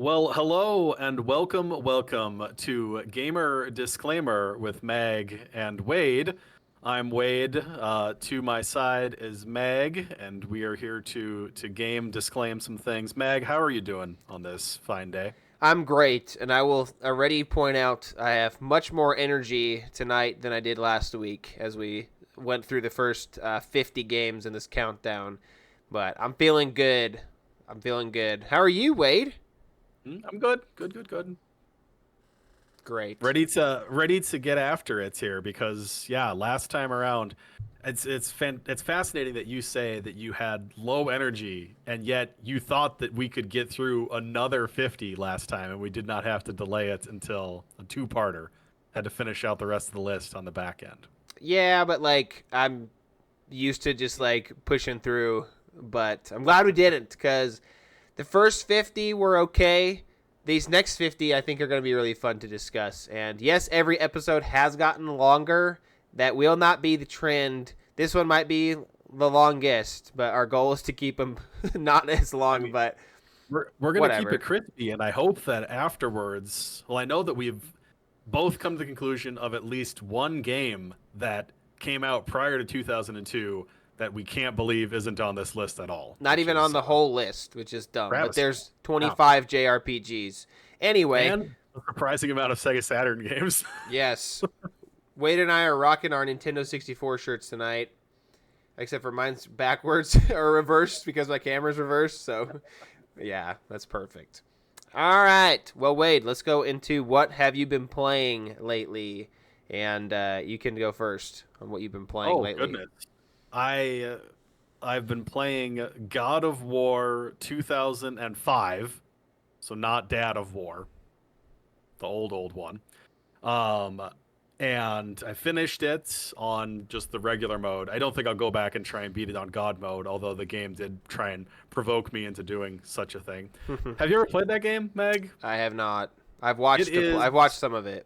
Well, hello and welcome to Gamer Disclaimer with Mag and Wade. I'm Wade. To my side is Mag, and we are here to game disclaim some things. Mag, how are you doing on this fine day? I'm great, and I will already point out I have much more energy tonight than I did last week as we went through the first 50 games in this countdown. But I'm feeling good. I'm feeling good. How are you, Wade? I'm good. Good. Great. Ready to get after it here because yeah, last time around, it's fascinating that you say that you had low energy and yet you thought that we could get through another 50 last time and we did not have to delay it until a two-parter. Had to finish out the rest of the list on the back end. Yeah, but I'm used to just pushing through, but I'm glad we didn't because the first 50 were okay. These next 50 I think are going to be really fun to discuss. And yes, every episode has gotten longer. That will not be the trend. This one might be the longest, but our goal is to keep them not as I long, mean, but we're gonna keep it whatever. crispy, and I hope that afterwards. Well, I know that we've both come to the conclusion of at least one game that came out prior to 2002 that we can't believe isn't on this list at all, Not which even on is the whole list, which is dumb. But travesty. there's Wow. 25 JRPGs. Anyway, And a surprising amount of Sega Saturn games. yes. Wade and I are rocking our Nintendo 64 shirts tonight, except for mine's backwards or reversed because my camera's reversed. So, yeah, that's perfect. All right. Well, Wade, let's go into what have you been playing lately, and you can go first on what you've been playing Oh lately. goodness. I I've been playing God of War 2005, so not Dad of War, the old one. Um, and I finished it on just the regular mode. I don't think I'll go back and try and beat it on God mode, although the game did try and provoke me into doing such a thing. Have you ever played that game, Meg? I have not. It is, I've watched some of it.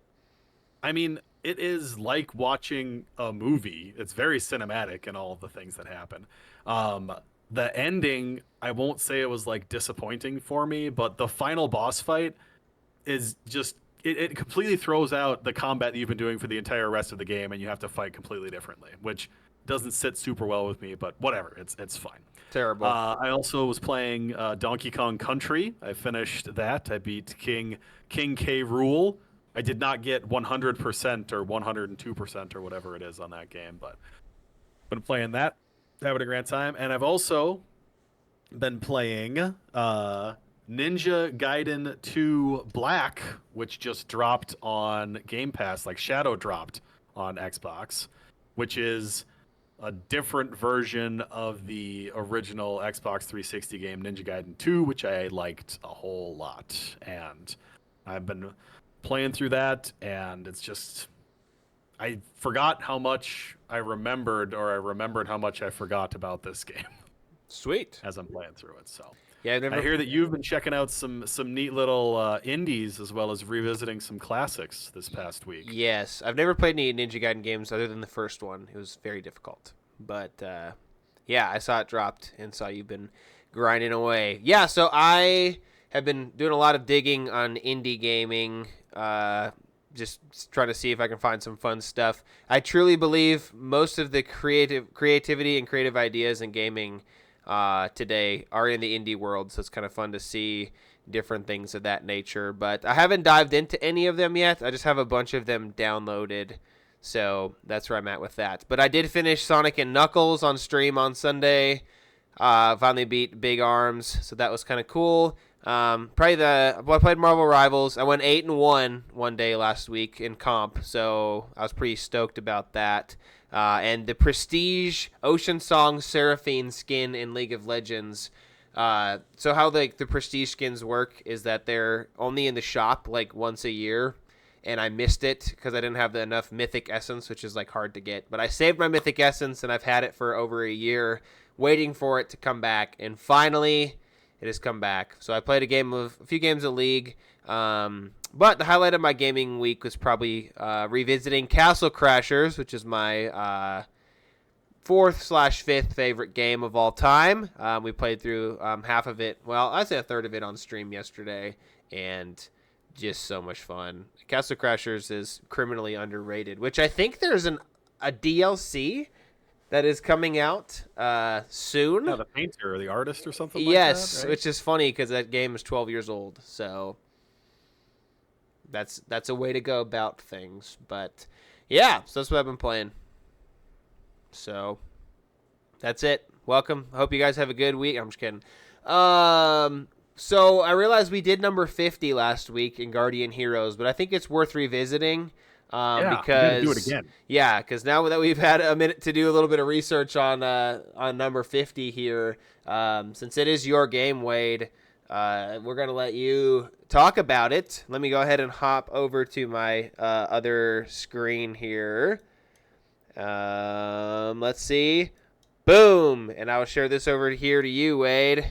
I mean, it is like watching a movie. It's very cinematic in all of the things that happen. Um, the ending, I won't say it was like disappointing for me, but the final boss fight is just it completely throws out the combat that you've been doing for the entire rest of the game, and you have to fight completely differently, which doesn't sit super well with me. But whatever, it's fine. Terrible. I also was playing Donkey Kong Country. I finished that. I beat King K. Rule. I did not get 100% or 102% or whatever it is on that game, but been playing that, having a grand time. And I've also been playing Ninja Gaiden 2 Black, which just dropped on Game Pass, like Shadow dropped on Xbox, which is a different version of the original Xbox 360 game Ninja Gaiden 2, which I liked a whole lot. And I've been playing through that, and it's just I forgot how much I remembered, or I remembered how much I forgot about this game Sweet. as I'm playing through it. So Yeah, I've I never. hear that you've been checking out some neat little indies as well as revisiting some classics this past week. Yes, I've never played any Ninja Gaiden games other than the first one. It was very difficult, but yeah, I saw it dropped and saw you've been grinding away. Yeah, so I have been doing a lot of digging on indie gaming. Just trying to see if I can find some fun stuff. I truly believe most of the creativity and creative ideas in gaming today are in the indie world, so it's kind of fun to see different things of that nature. But I haven't dived into any of them yet. I just have a bunch of them downloaded, so that's where I'm at with that. But I did finish Sonic and Knuckles on stream on Sunday. Finally beat Big Arms, so that was kind of cool. I played Marvel Rivals. I went 8-1 day last week in comp, so I was pretty stoked about that. And the Prestige Ocean Song Seraphine skin in League of Legends. So how the Prestige skins work is that they're only in the shop like once a year, and I missed it because I didn't have enough Mythic Essence, which is like hard to get. But I saved my Mythic Essence, and I've had it for over a year, waiting for it to come back, and finally it has come back. So I played a few games of League. But the highlight of my gaming week was probably revisiting Castle Crashers, which is my 4th/5th favorite game of all time. We played through half of it. Well, I'd say a third of it on stream yesterday, and just so much fun. Castle Crashers is criminally underrated, which I think there's a DLC that is coming out soon. Yeah, the painter or the artist or something Yes, like that, right? which is funny because that game is 12 years old. So that's a way to go about things. But yeah, so that's what I've been playing. So that's it. Welcome. I hope you guys have a good week. I'm just kidding. So I realized we did number 50 last week in Guardian Heroes, but I think it's worth revisiting. Yeah, Because we're gonna do it again. Yeah, because now that we've had a minute to do a little bit of research on number 50 here, since it is your game, Wade, we're gonna let you talk about it. Let me go ahead and hop over to my other screen here. Let's see. Boom, and I will share this over here to you, Wade,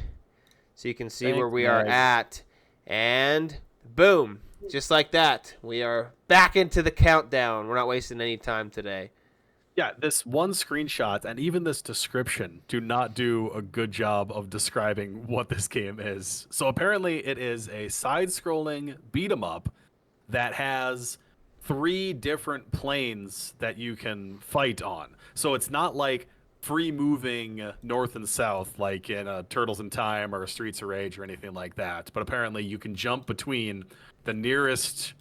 so you can see where we are at. And boom. Just like that, we are back into the countdown. We're not wasting any time today. Yeah, this one screenshot and even this description do not do a good job of describing what this game is. So apparently it is a side-scrolling beat 'em up that has 3 different planes that you can fight on. So it's not like free moving north and south like in Turtles in Time or Streets of Rage or anything like that. But apparently you can jump between the nearest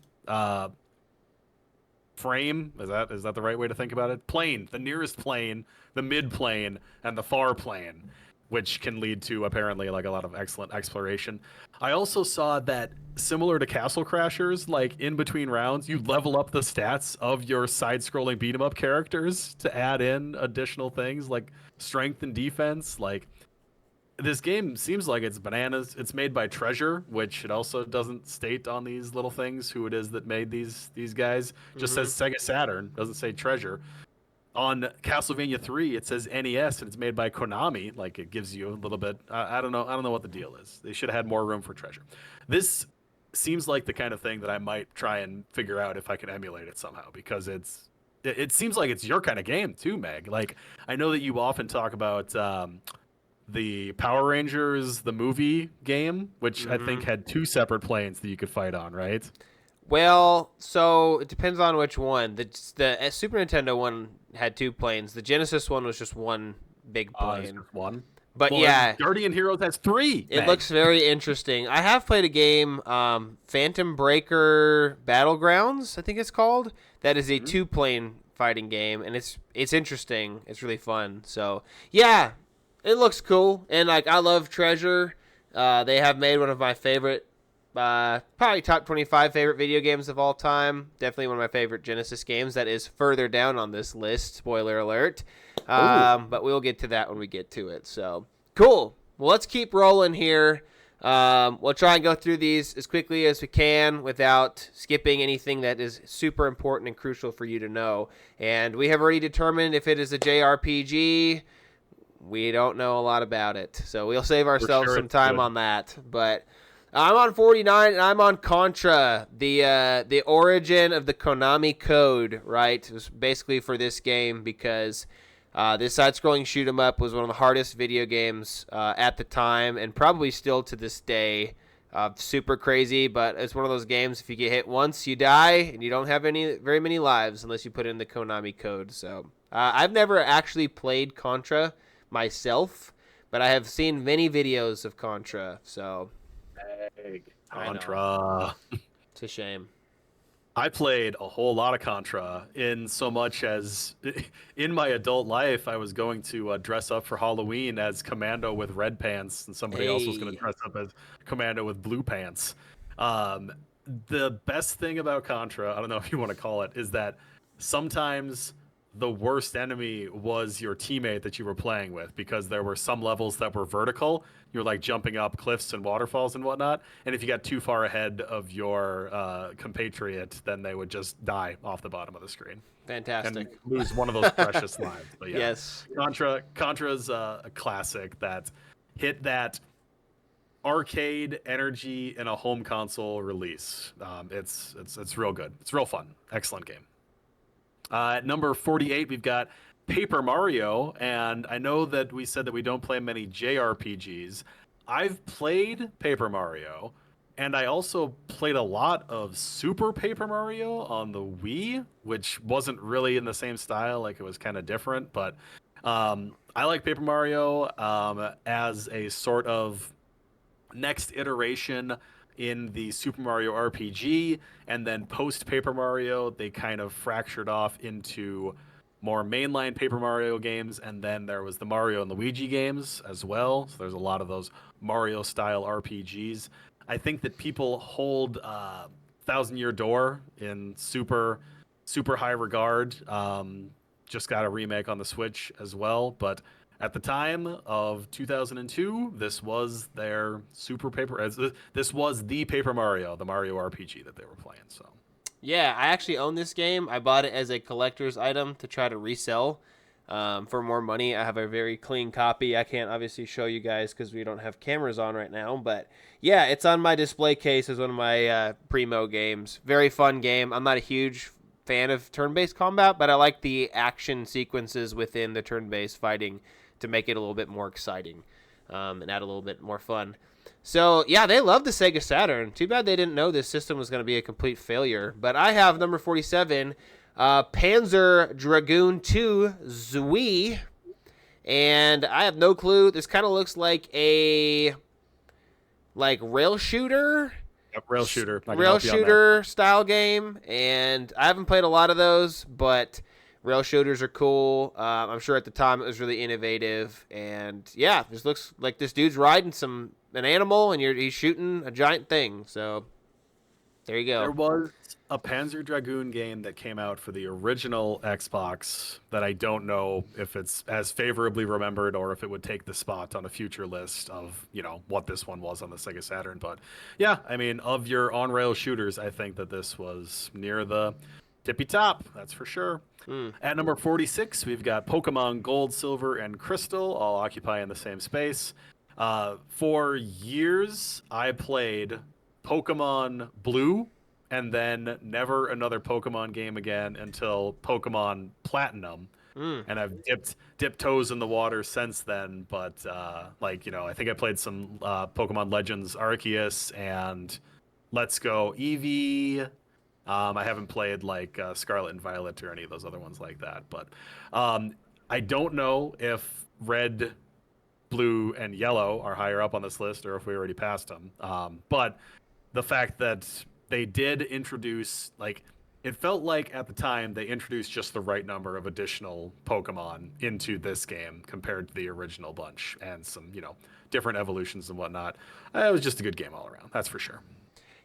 frame, is that the right way to think about it? Plane, the nearest plane, the mid plane, and the far plane, which can lead to apparently like a lot of excellent exploration. I also saw that similar to Castle Crashers, like in between rounds, you level up the stats of your side-scrolling beat 'em up characters to add in additional things like strength and defense. Like this game seems like it's bananas. It's made by Treasure, which it also doesn't state on these little things who it is that made these guys. It just says Sega Saturn, doesn't say Treasure. On Castlevania 3, it says NES, and it's made by Konami. Like it gives you a little bit. I don't know what the deal is. They should have had more room for Treasure. This seems like the kind of thing that I might try and figure out if I can emulate it somehow, because it seems like it's your kind of game too, Meg. Like I know that you often talk about the Power Rangers, the movie game, which I think had 2 separate planes that you could fight on, right? Well, so it depends on which one. The Super Nintendo one had 2 planes. The Genesis one was just one big plane. Just one. But well, yeah, Guardian Heroes has 3. It looks very interesting. I have played a game, Phantom Breaker Battlegrounds, I think it's called. That is a 2-plane fighting game, and it's interesting. It's really fun. So yeah, it looks cool, and like I love Treasure. They have made one of my favorite, probably top 25 favorite video games of all time. Definitely one of my favorite Genesis games. That is further down on this list. Spoiler alert. But we'll get to that when we get to it. So cool. Well, let's keep rolling here. We'll try and go through these as quickly as we can without skipping anything that is super important and crucial for you to know. And we have already determined if it is a JRPG. We don't know a lot about it, so we'll save ourselves some time on that. But I'm on 49, and I'm on Contra, the origin of the Konami code, right? It was basically for this game because this side-scrolling shoot-'em-up was one of the hardest video games at the time, and probably still to this day. Super crazy, but it's one of those games, if you get hit once, you die, and you don't have very many lives unless you put in the Konami code. So I've never actually played Contra myself, but I have seen many videos of Contra, so Contra. It's a shame. I played a whole lot of Contra, in so much as in my adult life I was going to dress up for Halloween as Commando with red pants, and somebody else was going to dress up as Commando with blue pants. The best thing about Contra, I don't know if you want to call it, is that sometimes the worst enemy was your teammate that you were playing with, because there were some levels that were vertical. You were like jumping up cliffs and waterfalls and whatnot. And if you got too far ahead of your compatriot, then they would just die off the bottom of the screen. Fantastic. And lose one of those precious lives. But yeah, yes. Contra's a classic that hit that arcade energy in a home console release. It's real good. It's real fun. Excellent game. At number 48, we've got Paper Mario, and I know that we said that we don't play many JRPGs. I've played Paper Mario, and I also played a lot of Super Paper Mario on the Wii, which wasn't really in the same style, like it was kind of different, but I like Paper Mario as a sort of next iteration in the Super Mario RPG, and then post Paper Mario, they kind of fractured off into more mainline Paper Mario games, and then there was the Mario and Luigi games as well. So there's a lot of those Mario style RPGs. I think that people hold Thousand Year Door in super high regard. Just got a remake on the Switch as well, but at the time of 2002, this was their Super Paper. This was the Paper Mario, the Mario RPG that they were playing. So, Yeah, I actually own this game. I bought it as a collector's item to try to resell for more money. I have a very clean copy. I can't obviously show you guys because we don't have cameras on right now. But yeah, it's on my display case as one of my primo games. Very fun game. I'm not a huge fan of turn-based combat, but I like the action sequences within the turn-based fighting to make it a little bit more exciting and add a little bit more fun. So, yeah, they love the Sega Saturn. Too bad they didn't know this system was going to be a complete failure. But I have number 47, Panzer Dragoon 2 Zui. And I have no clue. This kind of looks like a rail shooter. yep, rail shooter. I can Rail help you on that. shooter style game. And I haven't played a lot of those, but rail shooters are cool. I'm sure at the time it was really innovative. And yeah, this looks like this dude's riding an animal and he's shooting a giant thing. So there you go. There was a Panzer Dragoon game that came out for the original Xbox that I don't know if it's as favorably remembered or if it would take the spot on a future list of, what this one was on the Sega Saturn. But yeah, I mean, of your on-rail shooters, I think that this was near the tippy top, that's for sure. At number 46, we've got Pokemon Gold, Silver, and Crystal, all occupying the same space. For years, I played Pokemon Blue, and then never another Pokemon game again until Pokemon Platinum. And I've dipped toes in the water since then. But I think I played some Pokemon Legends Arceus and Let's Go Eevee. I haven't played Scarlet and Violet or any of those other ones like that. But I don't know if Red, Blue, and Yellow are higher up on this list or if we already passed them. But the fact that they did introduce, it felt like at the time they introduced just the right number of additional Pokemon into this game compared to the original bunch and some, different evolutions and whatnot. It was just a good game all around. That's for sure.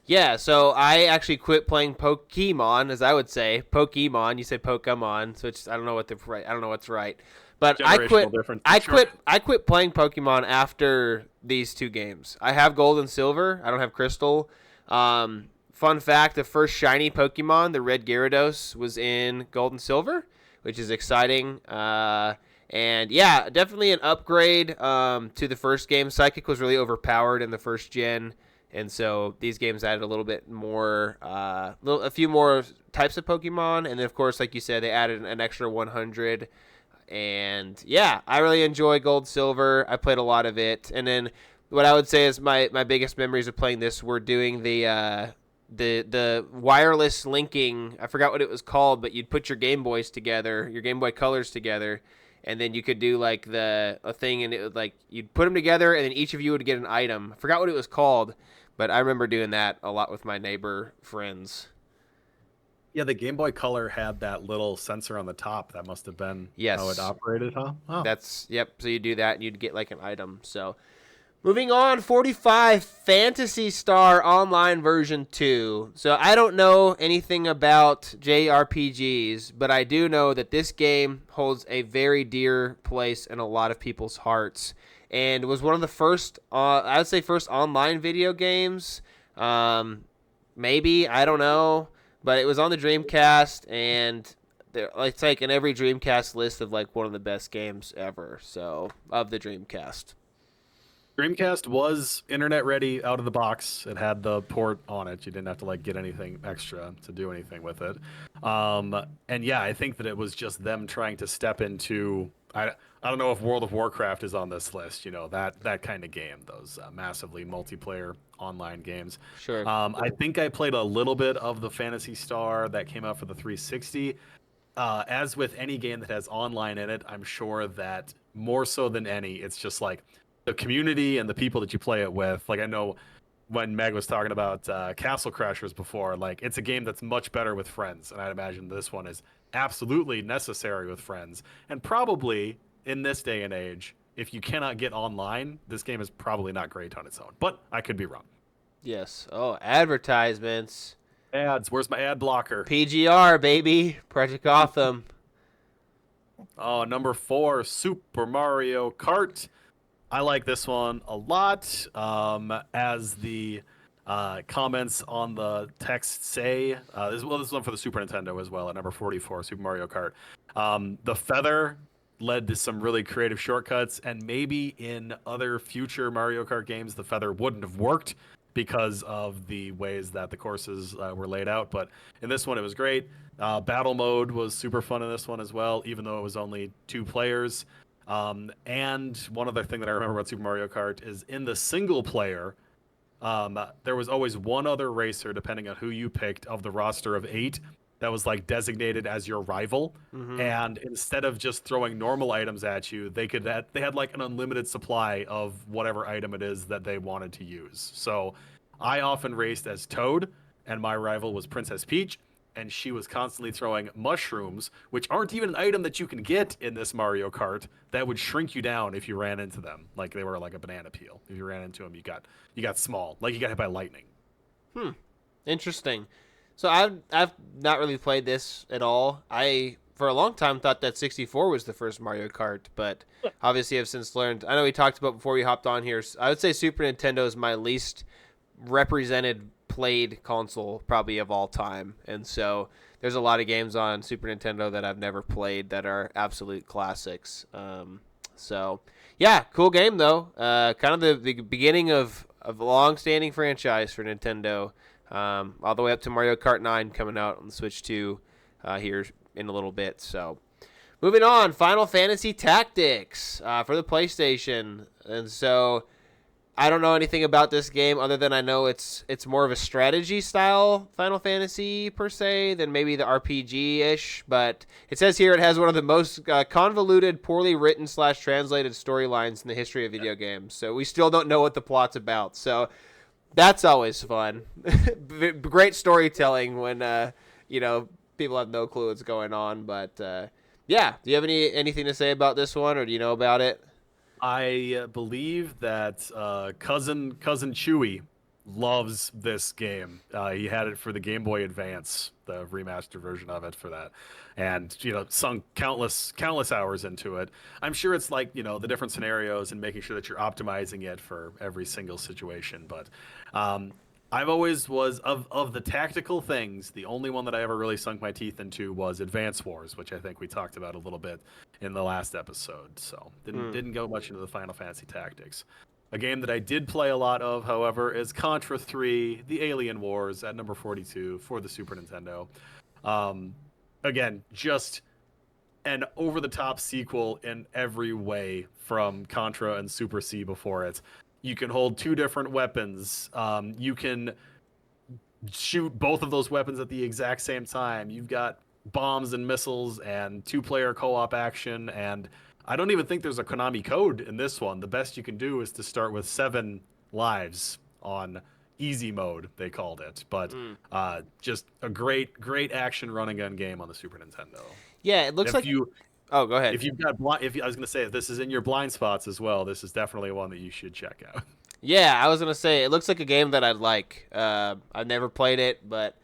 Yeah, so I actually quit playing Pokemon, as I would say. Pokemon, you say Pokemon, so I don't know what's right. But I quit. I quit playing Pokemon after these two games. I have Gold and Silver. I don't have Crystal. Fun fact: the first shiny Pokemon, the Red Gyarados, was in Gold and Silver, which is exciting. And yeah, definitely an upgrade to the first game. Psychic was really overpowered in the first gen. And so these games added a little bit more, a few more types of Pokemon. And then, of course, like you said, they added an extra 100. And, yeah, I really enjoy Gold, Silver. I played a lot of it. And then what I would say is my biggest memories of playing this were doing the wireless linking. I forgot what it was called, but you'd put your Game Boys together, your Game Boy Colors together. And then you could do a thing, and it would you'd put them together, and then each of you would get an item. I forgot what it was called. But I remember doing that a lot with my neighbor friends. Yeah, the Game Boy Color had that little sensor on the top. That must have been how it operated, huh? Oh. Yep. So you do that, and you'd get an item. So moving on, 45, Phantasy Star Online version 2. So I don't know anything about JRPGs, but I do know that this game holds a very dear place in a lot of people's hearts. And it was one of the first, I would say first online video games. Maybe, I don't know. But it was on the Dreamcast, and it's in every Dreamcast list of one of the best games ever. So, of the Dreamcast. Dreamcast was internet ready out of the box. It had the port on it. You didn't have to like get anything extra to do anything with it. And yeah, I think that it was just them trying to step into. I don't know if World of Warcraft is on this list. You know that kind of game, those massively multiplayer online games. Sure. I think I played a little bit of the Fantasy Star that came out for the 360. As with any game that has online in it, I'm sure that more so than any, it's just like the community and the people that you play it with. Like I know when Meg was talking about Castle Crashers before, like it's a game that's much better with friends, and I'd imagine this one is absolutely necessary with friends, and probably in this day and age, if you cannot get online, this game is probably not great on its own. But I could be wrong. Yes. Oh, advertisements. Ads. Where's my ad blocker? PGR, baby. Project Gotham. Oh, number 4, Super Mario Kart. I like this one a lot. As the comments on the text say, this is one for the Super Nintendo as well at number 44, Super Mario Kart. The feather led to some really creative shortcuts, and maybe in other future Mario Kart games, the feather wouldn't have worked because of the ways that the courses were laid out. But in this one, it was great. Battle mode was super fun in this one as well, even though it was only 2 players. And one other thing that I remember about Super Mario Kart is in the single player, there was always one other racer, depending on who you picked, of the roster of 8 that was like designated as your rival. Mm-hmm. And instead of just throwing normal items at you, they had like an unlimited supply of whatever item it is that they wanted to use. So I often raced as Toad, and my rival was Princess Peach, and she was constantly throwing mushrooms, which aren't even an item that you can get in this Mario Kart, that would shrink you down if you ran into them. Like they were like a banana peel. If you ran into them, you got small, like you got hit by lightning. Interesting. So I've not really played this at all. I for a long time thought that 64 was the first Mario Kart, but obviously I've since learned. I know we talked about before we hopped on here. I would say Super Nintendo is my least represented played console probably of all time, and so there's a lot of games on Super Nintendo that I've never played that are absolute classics. So yeah, cool game though. Kind of the beginning of a long-standing franchise for Nintendo. All the way up to Mario Kart 9 coming out on the Switch 2 here in a little bit. So, moving on, Final Fantasy Tactics for the PlayStation. And so, I don't know anything about this game other than I know it's more of a strategy style Final Fantasy per se than maybe the RPG-ish. But it says here it has one of the most convoluted, poorly written / translated storylines in the history of video games. So we still don't know what the plot's about. So that's always fun. Great storytelling when people have no clue what's going on. But yeah, do you have anything to say about this one, or do you know about it? I believe that cousin Chewy loves this game. He had it for the Game Boy Advance, the remastered version of it for that, and sunk countless hours into it. I'm sure it's like the different scenarios and making sure that you're optimizing it for every single situation. But I've always was of the tactical things, the only one that I ever really sunk my teeth into was Advance Wars, which I think we talked about a little bit in the last episode. So didn't go much into the Final Fantasy Tactics. A game that I did play a lot of, however, is Contra 3: The Alien Wars at number 42 for the Super Nintendo. Again, just an over-the-top sequel in every way from Contra and Super C before it. You can hold 2 different weapons. You can shoot both of those weapons at the exact same time. You've got bombs and missiles and 2-player co-op action, and I don't even think there's a Konami code in this one. The best you can do is to start with 7 lives on easy mode, they called it. But just a great action running gun game on the Super Nintendo. Yeah, it looks like Oh, go ahead. If you've got I was gonna say, if this is in your blind spots as well, this is definitely one that you should check out. Yeah, I was gonna say it looks like a game that I'd like. I've never played it, but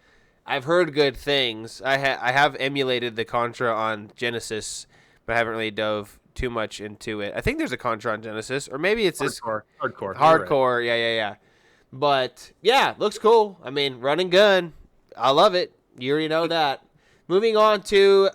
I've heard good things. I have emulated the Contra on Genesis, but I haven't really dove too much into it. I think there's a Contra on Genesis, or maybe it's hardcore. Hardcore. Yeah. But yeah, looks cool. I mean, run and gun. I love it. You already know that. Moving on to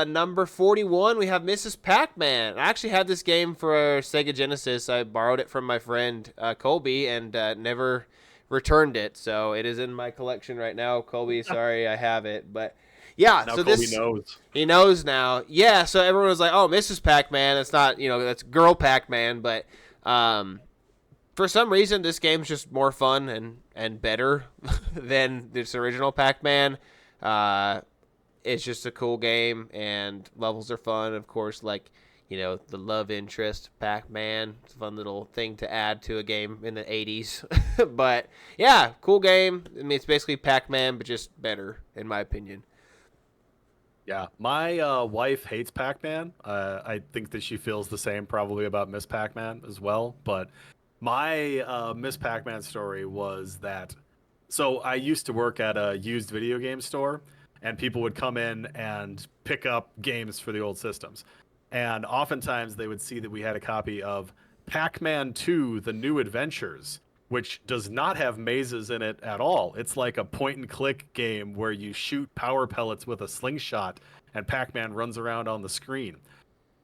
number 41, we have Mrs. Pac-Man. I actually had this game for Sega Genesis. I borrowed it from my friend Colby and never returned it. So it is in my collection right now. Colby, sorry I have it. But yeah, Now so Colby this knows. he knows now. Yeah, so everyone was like, "Oh, Mrs. Pac-Man." That's not, that's girl Pac-Man, but for some reason this game's just more fun and better than this original Pac-Man. It's just a cool game, and levels are fun. Of course, like, the love interest, Pac-Man. It's a fun little thing to add to a game in the 80s. But, yeah, cool game. I mean, it's basically Pac-Man, but just better, in my opinion. Yeah, my wife hates Pac-Man. I think that she feels the same probably about Miss Pac-Man as well. But my Miss Pac-Man story was that, so I used to work at a used video game store, and people would come in and pick up games for the old systems. And oftentimes they would see that we had a copy of Pac-Man 2: The New Adventures, which does not have mazes in it at all. It's like a point and click game where you shoot power pellets with a slingshot and Pac-Man runs around on the screen.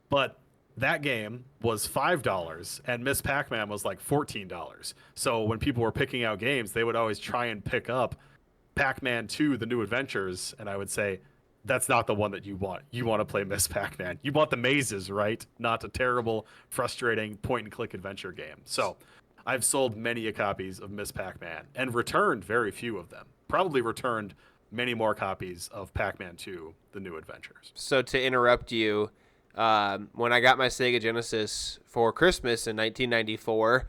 But that game was $5 and Miss Pac-Man was like $14. So when people were picking out games, they would always try and pick up Pac-Man 2: The New Adventures, and I would say, that's not the one that you want. You want to play Miss Pac-Man. You want the mazes, right? Not a terrible, frustrating point and click adventure game. So I've sold many a copies of Miss Pac-Man and returned very few of them. Probably returned many more copies of Pac-Man 2: The New Adventures. So to interrupt you, when I got my Sega Genesis for Christmas in 1994,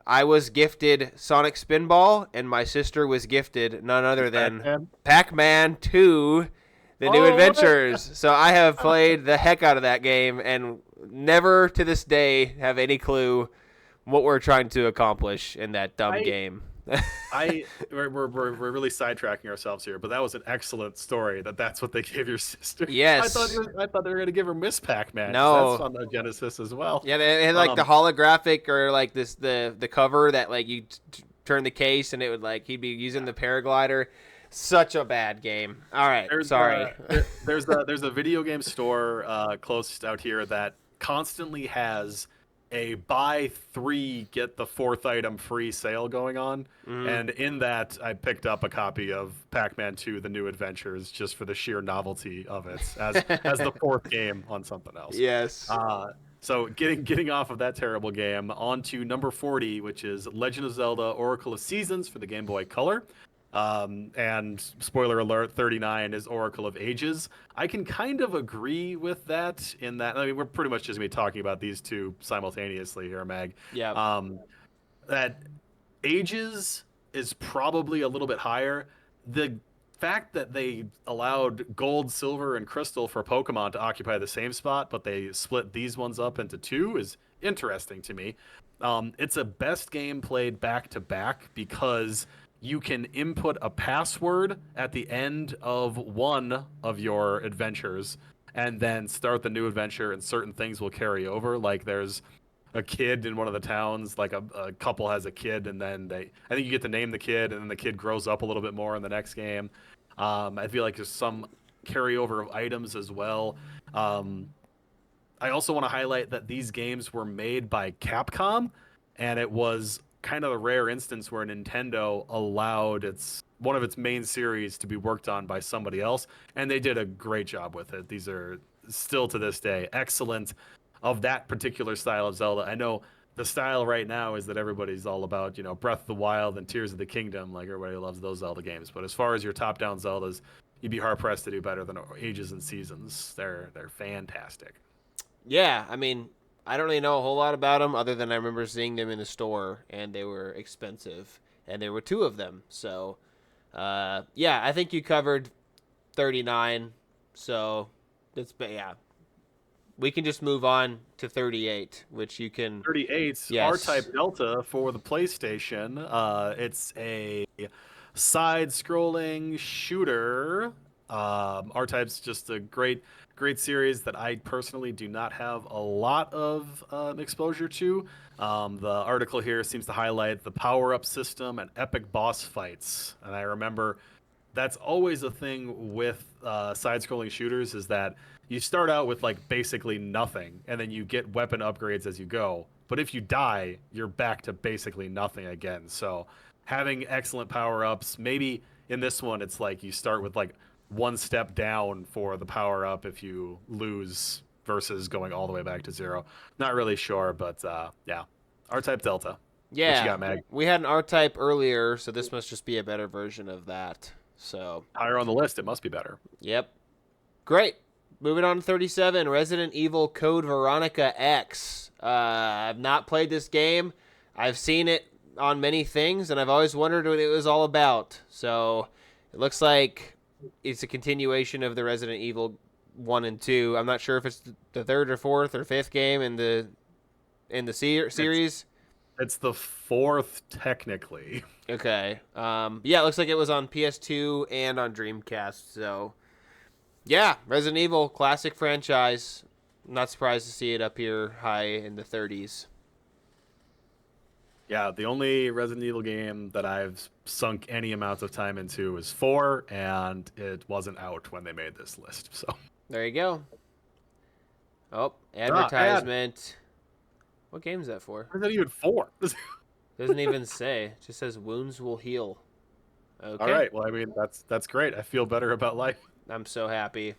I was gifted Sonic Spinball, and my sister was gifted none other than Pac-Man 2: The New Adventures. So I have played the heck out of that game and never to this day have any clue what we're trying to accomplish in that dumb game. We're really sidetracking ourselves here, but that was an excellent story. That's what they gave your sister. Yes. I thought they were gonna give her Miss Pac-Man. No, that's on the Genesis as well. Yeah, they had like the holographic or like the cover that like you turn the case and it would like he'd be using the paraglider. Such a bad game. All right, sorry. There's a video game store close out here that constantly has a buy 3 get the 4th item free sale going on, and in that I picked up a copy of Pac-Man 2: The New Adventures just for the sheer novelty of it as the 4th game on something else. Yes. So getting off of that terrible game onto number 40, which is Legend of Zelda: Oracle of Seasons for the Game Boy Color. And spoiler alert, 39 is Oracle of Ages. I can kind of agree with that in that, I mean, we're pretty much just going to be talking about these two simultaneously here, Mag. Yeah. That Ages is probably a little bit higher. The fact that they allowed Gold, Silver, and Crystal for Pokemon to occupy the same spot, but they split these ones up into 2 is interesting to me. It's a best game played back to back because you can input a password at the end of one of your adventures and then start the new adventure, and certain things will carry over. Like there's a kid in one of the towns, like a couple has a kid, and then I think you get to name the kid, and then the kid grows up a little bit more in the next game. I feel like there's some carryover of items as well. I also want to highlight that these games were made by Capcom, and it was kind of a rare instance where Nintendo allowed one of its main series to be worked on by somebody else, and they did a great job with it. These are still to this day excellent of that particular style of Zelda. I know the style right now is that everybody's all about, Breath of the Wild and Tears of the Kingdom, like everybody loves those Zelda games. But as far as your top-down Zeldas, you'd be hard pressed to do better than Ages and Seasons. They're fantastic. Yeah, I mean, I don't really know a whole lot about them other than I remember seeing them in the store and they were expensive, and there were 2 of them. So, yeah, I think you covered 39. So yeah, we can just move on to 38, which you can. 38, yes. R-Type Delta for the PlayStation. It's a side-scrolling shooter. R-Type's just a great series that I personally do not have a lot of exposure to. The article here seems to highlight the power-up system and epic boss fights. And I remember that's always a thing with side-scrolling shooters is that you start out with like basically nothing, and then you get weapon upgrades as you go. But if you die, you're back to basically nothing again. So having excellent power-ups, maybe in this one it's like you start with like one step down for the power-up if you lose versus going all the way back to zero. Not really sure, but yeah. R-Type Delta. What you Yeah, got, Mag? we had an R-Type earlier, so this must just be a better version of that. So, Higher on the list, it must be better. yep. Great. Moving on to 37, Resident Evil Code Veronica X. I've not played this game. I've seen it on many things, and I've always wondered what it was all about. So it looks like it's a continuation of the Resident Evil 1 and 2. I'm not sure if it's the third or fourth or fifth game in the series. It's the fourth, technically. Okay. Yeah, it looks like it was on PS2 and on Dreamcast. So, yeah, Resident Evil, classic franchise. Not surprised to see it up here high in the 30s. Yeah, the only Resident Evil game that I've sunk any amount of time into is 4, and it wasn't out when they made this list. So There you go. Oh, advertisement. What game is that for? Resident Evil 4. Doesn't even say. It just says wounds will heal. Okay. All right. Well, I mean, that's great. I feel better about life. I'm so happy.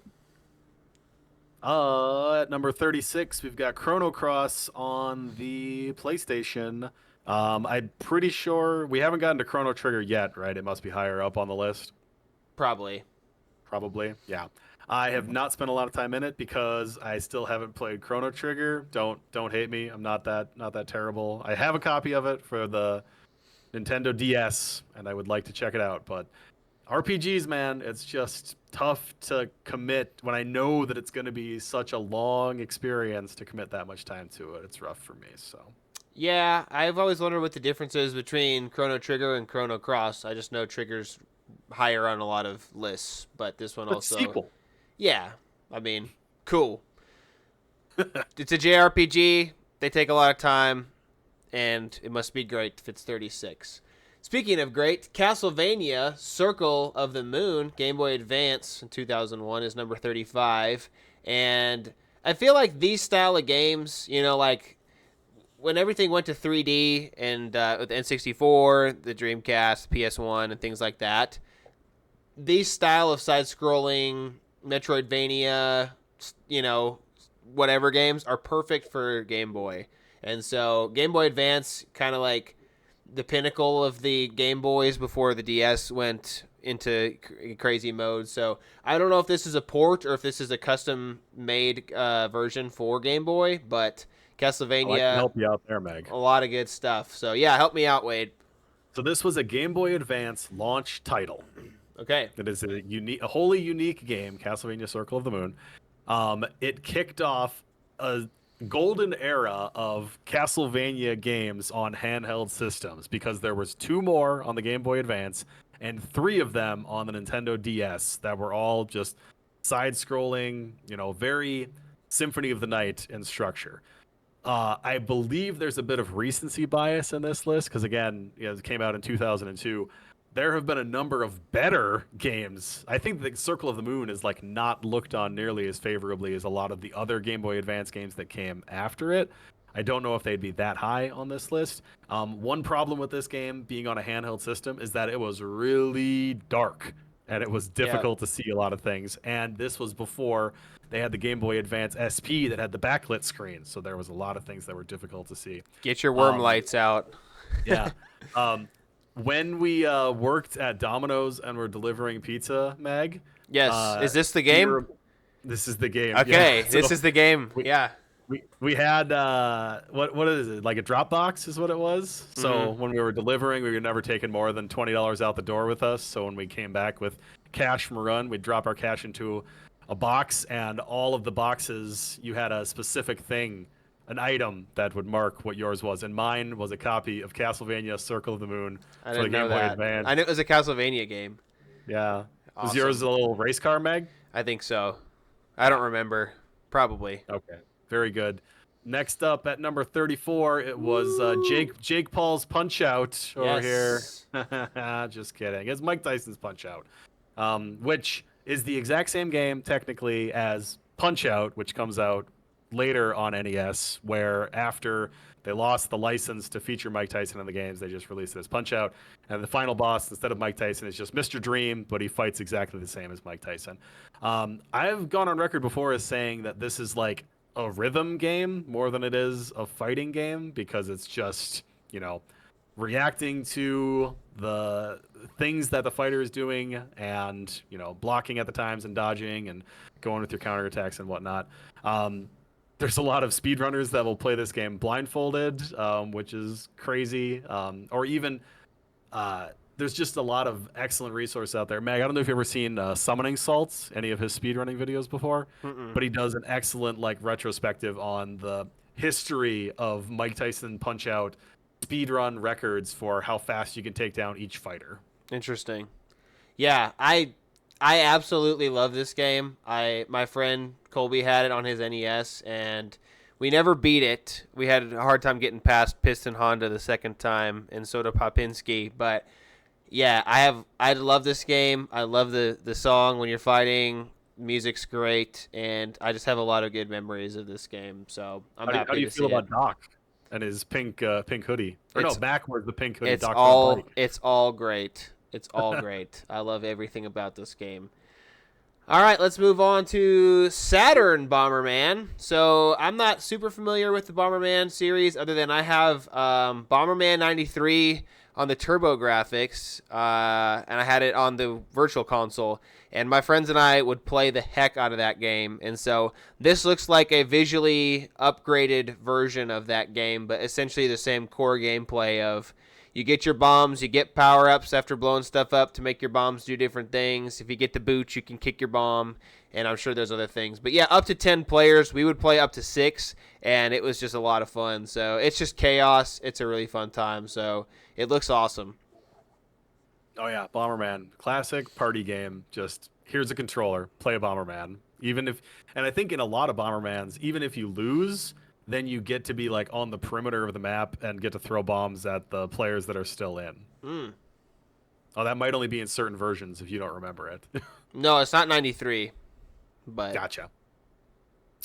At number 36, we've got Chrono Cross on the PlayStation. I'm pretty sure we haven't gotten to Chrono Trigger yet, right? It must be higher up on the list. Probably. Probably, yeah. I have not spent a lot of time in it because I still haven't played Chrono Trigger. Don't hate me. I'm not that terrible. I have a copy of it for the Nintendo DS, and I would like to check it out. But RPGs, man, it's just tough to commit when I know that it's going to be such a long experience to commit that much time to it. It's rough for me. So. Yeah, I've always wondered what the difference is between Chrono Trigger and Chrono Cross. I just know Trigger's higher on a lot of lists, but this one But also. sequel. Yeah, I mean, cool. It's a JRPG. They take a lot of time, and it must be great if it's 36. Speaking of great, Castlevania Circle of the Moon, Game Boy Advance in 2001 is number 35. And I feel like these style of games, like when everything went to 3D and with the N64, the Dreamcast, PS1, and things like that, these style of side-scrolling Metroidvania, whatever games are perfect for Game Boy. And so Game Boy Advance, kind of like the pinnacle of the Game Boys before the DS went into crazy mode. So I don't know if this is a port or if this is a custom-made version for Game Boy, but Castlevania, I can help you out there, Meg. a lot of good stuff. So yeah, help me out, Wade. So this was a Game Boy Advance launch title. Okay. It is a wholly unique game, Castlevania Circle of the Moon. It kicked off a golden era of Castlevania games on handheld systems because there was 2 more on the Game Boy Advance and 3 of them on the Nintendo DS that were all just side-scrolling, very Symphony of the Night in structure. I believe there's a bit of recency bias in this list because, again, it came out in 2002. There have been a number of better games. I think the Circle of the Moon is not looked on nearly as favorably as a lot of the other Game Boy Advance games that came after it. I don't know if they'd be that high on this list. One problem with this game being on a handheld system is that it was really dark and it was difficult to see a lot of things. And this was before they had the Game Boy Advance SP that had the backlit screen, so there was a lot of things that were difficult to see. Get your worm lights out. Yeah. When we worked at Domino's and were delivering pizza, Meg. Yes. Is this the game? This is the game. Okay, Yeah. this is the game. Yeah. We had what is it, like a Dropbox is what it was. So when we were delivering, we were never taking more than $20 out the door with us. So when we came back with cash from a run, we'd drop our cash into a box, and all of the boxes you had a specific thing, an item that would mark what yours was, and mine was a copy of Castlevania Circle of the Moon I for the didn't know Game Boy that. Advance. I knew it was a Castlevania game. Yeah. Was Awesome. yours a little race car, Meg? I think so. I don't remember. Probably. Okay. Very good. Next up at number 34, it was Jake Paul's Punch Out over Yes. here. Just kidding. It's Mike Tyson's Punch Out. which is the exact same game technically as Punch-Out, which comes out later on NES, where after they lost the license to feature Mike Tyson in the games, they just released it as Punch-Out. And the final boss, instead of Mike Tyson, is just Mr. Dream, but he fights exactly the same as Mike Tyson. I've gone on record before as saying that this is like a rhythm game more than it is a fighting game, because it's just, reacting to the things that the fighter is doing and, blocking at the times and dodging and going with your counterattacks and whatnot. There's a lot of speedrunners that will play this game blindfolded, which is crazy. Or even there's just a lot of excellent resources out there. Meg, I don't know if you've ever seen Summoning Salts, any of his speedrunning videos before, but he does an excellent retrospective on the history of Mike Tyson Punch-Out speedrun records for how fast you can take down each fighter. Interesting. Yeah, I absolutely love this game. My friend Colby had it on his NES, and we never beat it. We had a hard time getting past Piston Honda the second time, and so did Popinski. But yeah, I love this game. I love the song when you're fighting. Music's great, and I just have a lot of good memories of this game. So I'm happy to see it. How do you feel about Doc and his pink hoodie? Or no, backwards the pink hoodie. It's Doc's all on bike. it's all great. It's all great. I love everything about this game. All right, let's move on to Saturn Bomberman. So I'm not super familiar with the Bomberman series, other than I have Bomberman 93 on the TurboGrafx, and I had it on the Virtual Console. And my friends and I would play the heck out of that game. And so this looks like a visually upgraded version of that game, but essentially the same core gameplay of you get your bombs, you get power-ups after blowing stuff up to make your bombs do different things. If you get the boot, you can kick your bomb, and I'm sure there's other things. But yeah, up to 10 players. We would play up to 6, and it was just a lot of fun. So it's just chaos. It's a really fun time. So it looks awesome. Oh yeah, Bomberman, classic party game. Just here's a controller, play a Bomberman. And I think in a lot of Bombermans, even if you lose, then you get to be on the perimeter of the map and get to throw bombs at the players that are still in. Oh, that might only be in certain versions if you don't remember it. No, it's not 93. But Gotcha.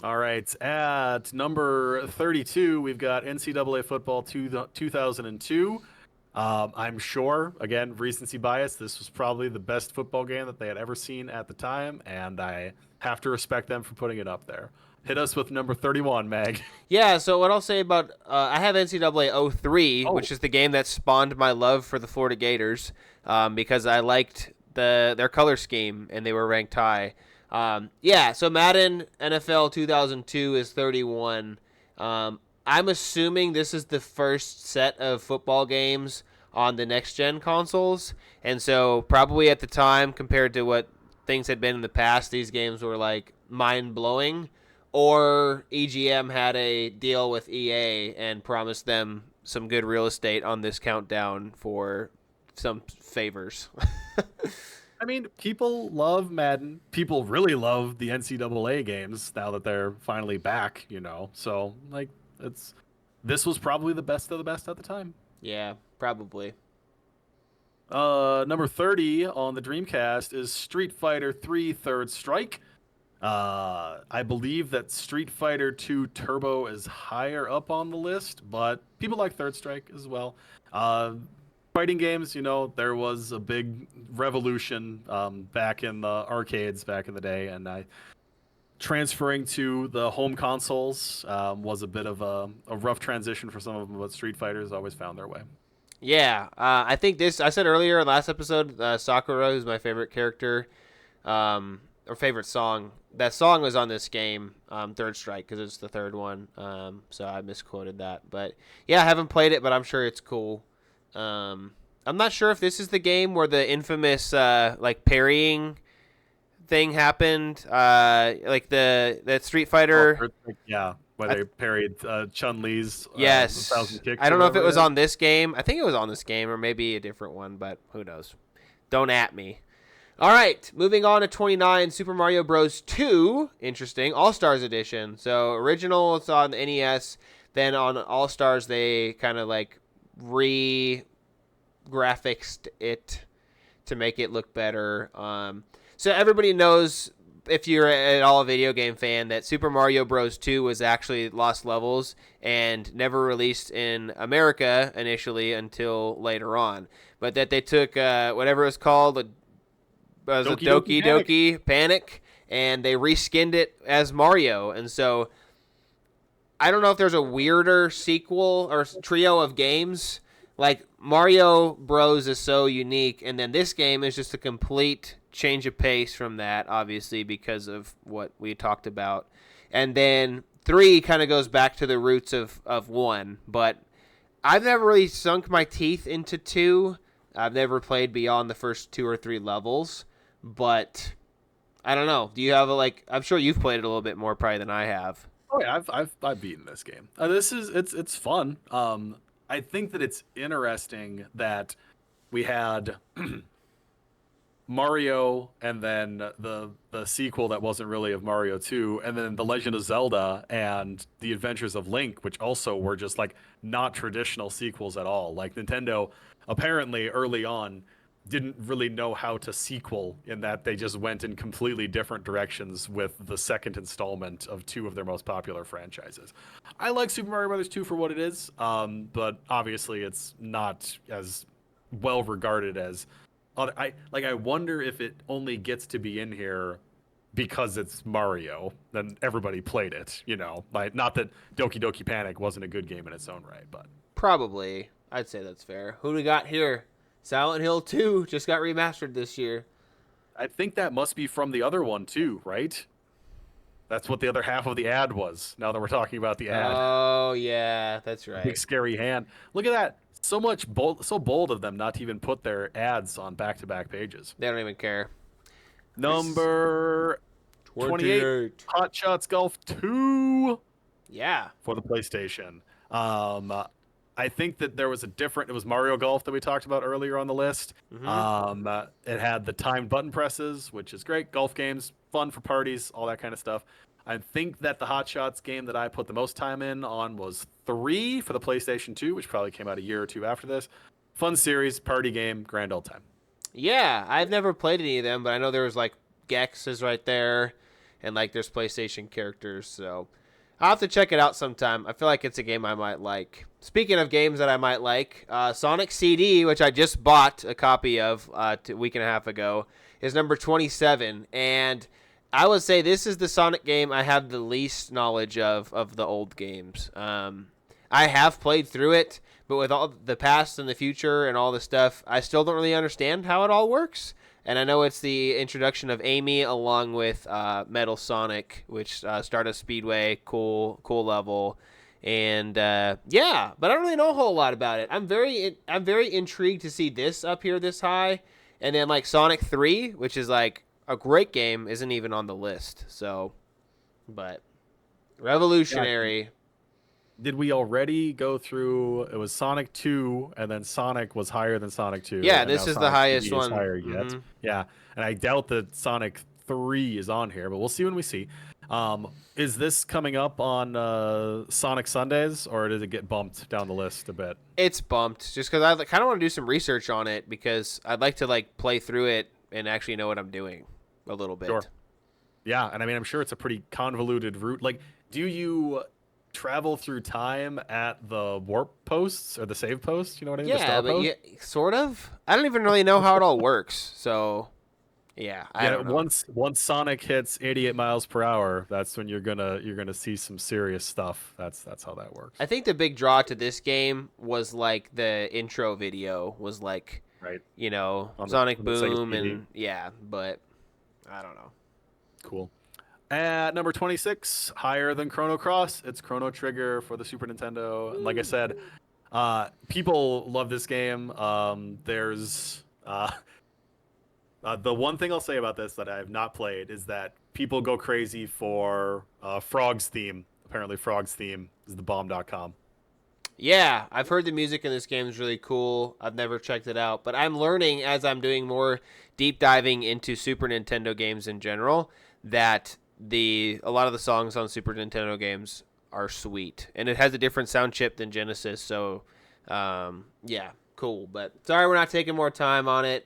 All right, at number 32, we've got NCAA Football 2002. I'm sure, again, recency bias, this was probably the best football game that they had ever seen at the time, and I have to respect them for putting it up there. Hit us with number 31, Mag. Yeah, so what I'll say about I have NCAA 03, which is the game that spawned my love for the Florida Gators, because I liked their color scheme and they were ranked high. So Madden NFL 2002 is 31. I'm assuming this is the first set of football games on the next-gen consoles, and so probably at the time, compared to what things had been in the past, these games were mind-blowing. Or EGM had a deal with EA and promised them some good real estate on this countdown for some favors. I mean, people love Madden. People really love the NCAA games now that they're finally back, So, this was probably the best of the best at the time. Yeah, probably. Number 30 on the Dreamcast is Street Fighter 3 Third Strike. I believe that Street Fighter 2 Turbo is higher up on the list, but people like Third Strike as well. Fighting games, there was a big revolution back in the arcades back in the day, and transferring to the home consoles was a bit of a rough transition for some of them, but Street Fighters always found their way. Yeah, I think I said earlier in last episode, Sakura is my favorite character, or favorite song. That song was on this game, Third Strike, because it's the third one. So I misquoted that. But yeah, I haven't played it, but I'm sure it's cool. I'm not sure if this is the game where the infamous parrying thing happened. That Street Fighter. Yeah, where they parried Chun-Li's. Yes. 1,000 kicks. I don't know if it was on this game. I think it was on this game, or maybe a different one, but who knows? Don't at me. All right, moving on to 29, Super Mario Bros. 2. Interesting. All-Stars Edition. So original, it's on the NES. Then on All-Stars, they kind of re-graphicsed it to make it look better. So everybody knows, if you're at all a video game fan, that Super Mario Bros. 2 was actually Lost Levels and never released in America initially until later on. But that they took whatever it was called, was a Doki Doki Panic, and they reskinned it as Mario. And so I don't know if there's a weirder sequel or trio of games. Like, Mario Bros. Is so unique, and then this game is just a complete change of pace from that, obviously, because of what we talked about. And then 3 kind of goes back to the roots of 1, but I've never really sunk my teeth into 2. I've never played beyond the first 2 or 3 levels, but I don't know. Do you have I'm sure you've played it a little bit more probably than I have. Oh yeah, I've beaten this game. It's fun. I think that it's interesting that we had Mario, and then the sequel that wasn't really of Mario 2, and then The Legend of Zelda and The Adventures of Link, which also were just like not traditional sequels at all. Like, Nintendo apparently early on didn't really know how to sequel, in that they just went in completely different directions with the second installment of 2 of their most popular franchises. I like Super Mario Bros. 2 for what it is, but obviously it's not as well regarded as I wonder if it only gets to be in here because it's Mario. Then everybody played it, Like, not that Doki Doki Panic wasn't a good game in its own right, but Probably. I'd say that's fair. Who do we got here? Silent Hill 2 just got remastered this year. I think that must be from the other one too, right? That's what the other half of the ad was. Now that we're talking about the ad, Oh, yeah, that's big right. scary hand. Look at that. So bold of them not to even put their ads on back-to-back pages. They don't even care. Number 28, Hot Shots Golf 2 Yeah. for the PlayStation. I think that there was it was Mario Golf that we talked about earlier on the list. It had the timed button presses, which is great. Golf games, fun for parties, all that kind of stuff. I think that the Hot Shots game that I put the most time in on was 3 for the PlayStation 2, which probably came out a year or 2 after this. Fun series, party game, grand old time. Yeah, I've never played any of them, but I know there was Gex is right there, and there's PlayStation characters, so I'll have to check it out sometime. I feel like it's a game I might like. Speaking of games that I might like, Sonic CD, which I just bought a copy of a week and a half ago, is number 27, and I would say this is the Sonic game I have the least knowledge of the old games. I have played through it, but with all the past and the future and all the stuff, I still don't really understand how it all works. And I know it's the introduction of Amy along with Metal Sonic, which Stardust Speedway, cool level, and yeah, but I don't really know a whole lot about it. I'm very intrigued to see this up here this high, and then Sonic 3, which is a great game, isn't even on the list. So, but revolutionary. Did we already go through? It was Sonic 2, and then Sonic was higher than Sonic 2. Yeah, and this now is the Sonic highest 3D is one. higher yet. Mm-hmm. Yeah, and I doubt that Sonic 3 is on here, but we'll see when we see. Is this coming up on Sonic Sundays, or did it get bumped down the list a bit? It's bumped just because I kind of want to do some research on it, because I'd like to play through it and actually know what I'm doing a little bit. Sure. Yeah, and I mean, I'm sure it's a pretty convoluted route. Do you travel through time at the warp posts or the save posts? You know what I mean? Yeah, but yeah, sort of. I don't even really know how it all works. So, yeah, I don't know. Once Sonic hits 88 miles per hour, that's when you're gonna see some serious stuff. That's how that works. I think the big draw to this game was the intro video was right. Sonic Boom and yeah, but I don't know. Cool. At number 26, higher than Chrono Cross, it's Chrono Trigger for the Super Nintendo. And like I said, people love this game. There's the one thing I'll say about this that I have not played is that people go crazy for Frog's theme. Apparently, Frog's theme is the bomb.com. Yeah, I've heard the music in this game is really cool. I've never checked it out, but I'm learning as I'm doing more deep diving into Super Nintendo games in general that a lot of the songs on Super Nintendo games are sweet, and it has a different sound chip than Genesis. So, yeah, cool. But sorry, we're not taking more time on it.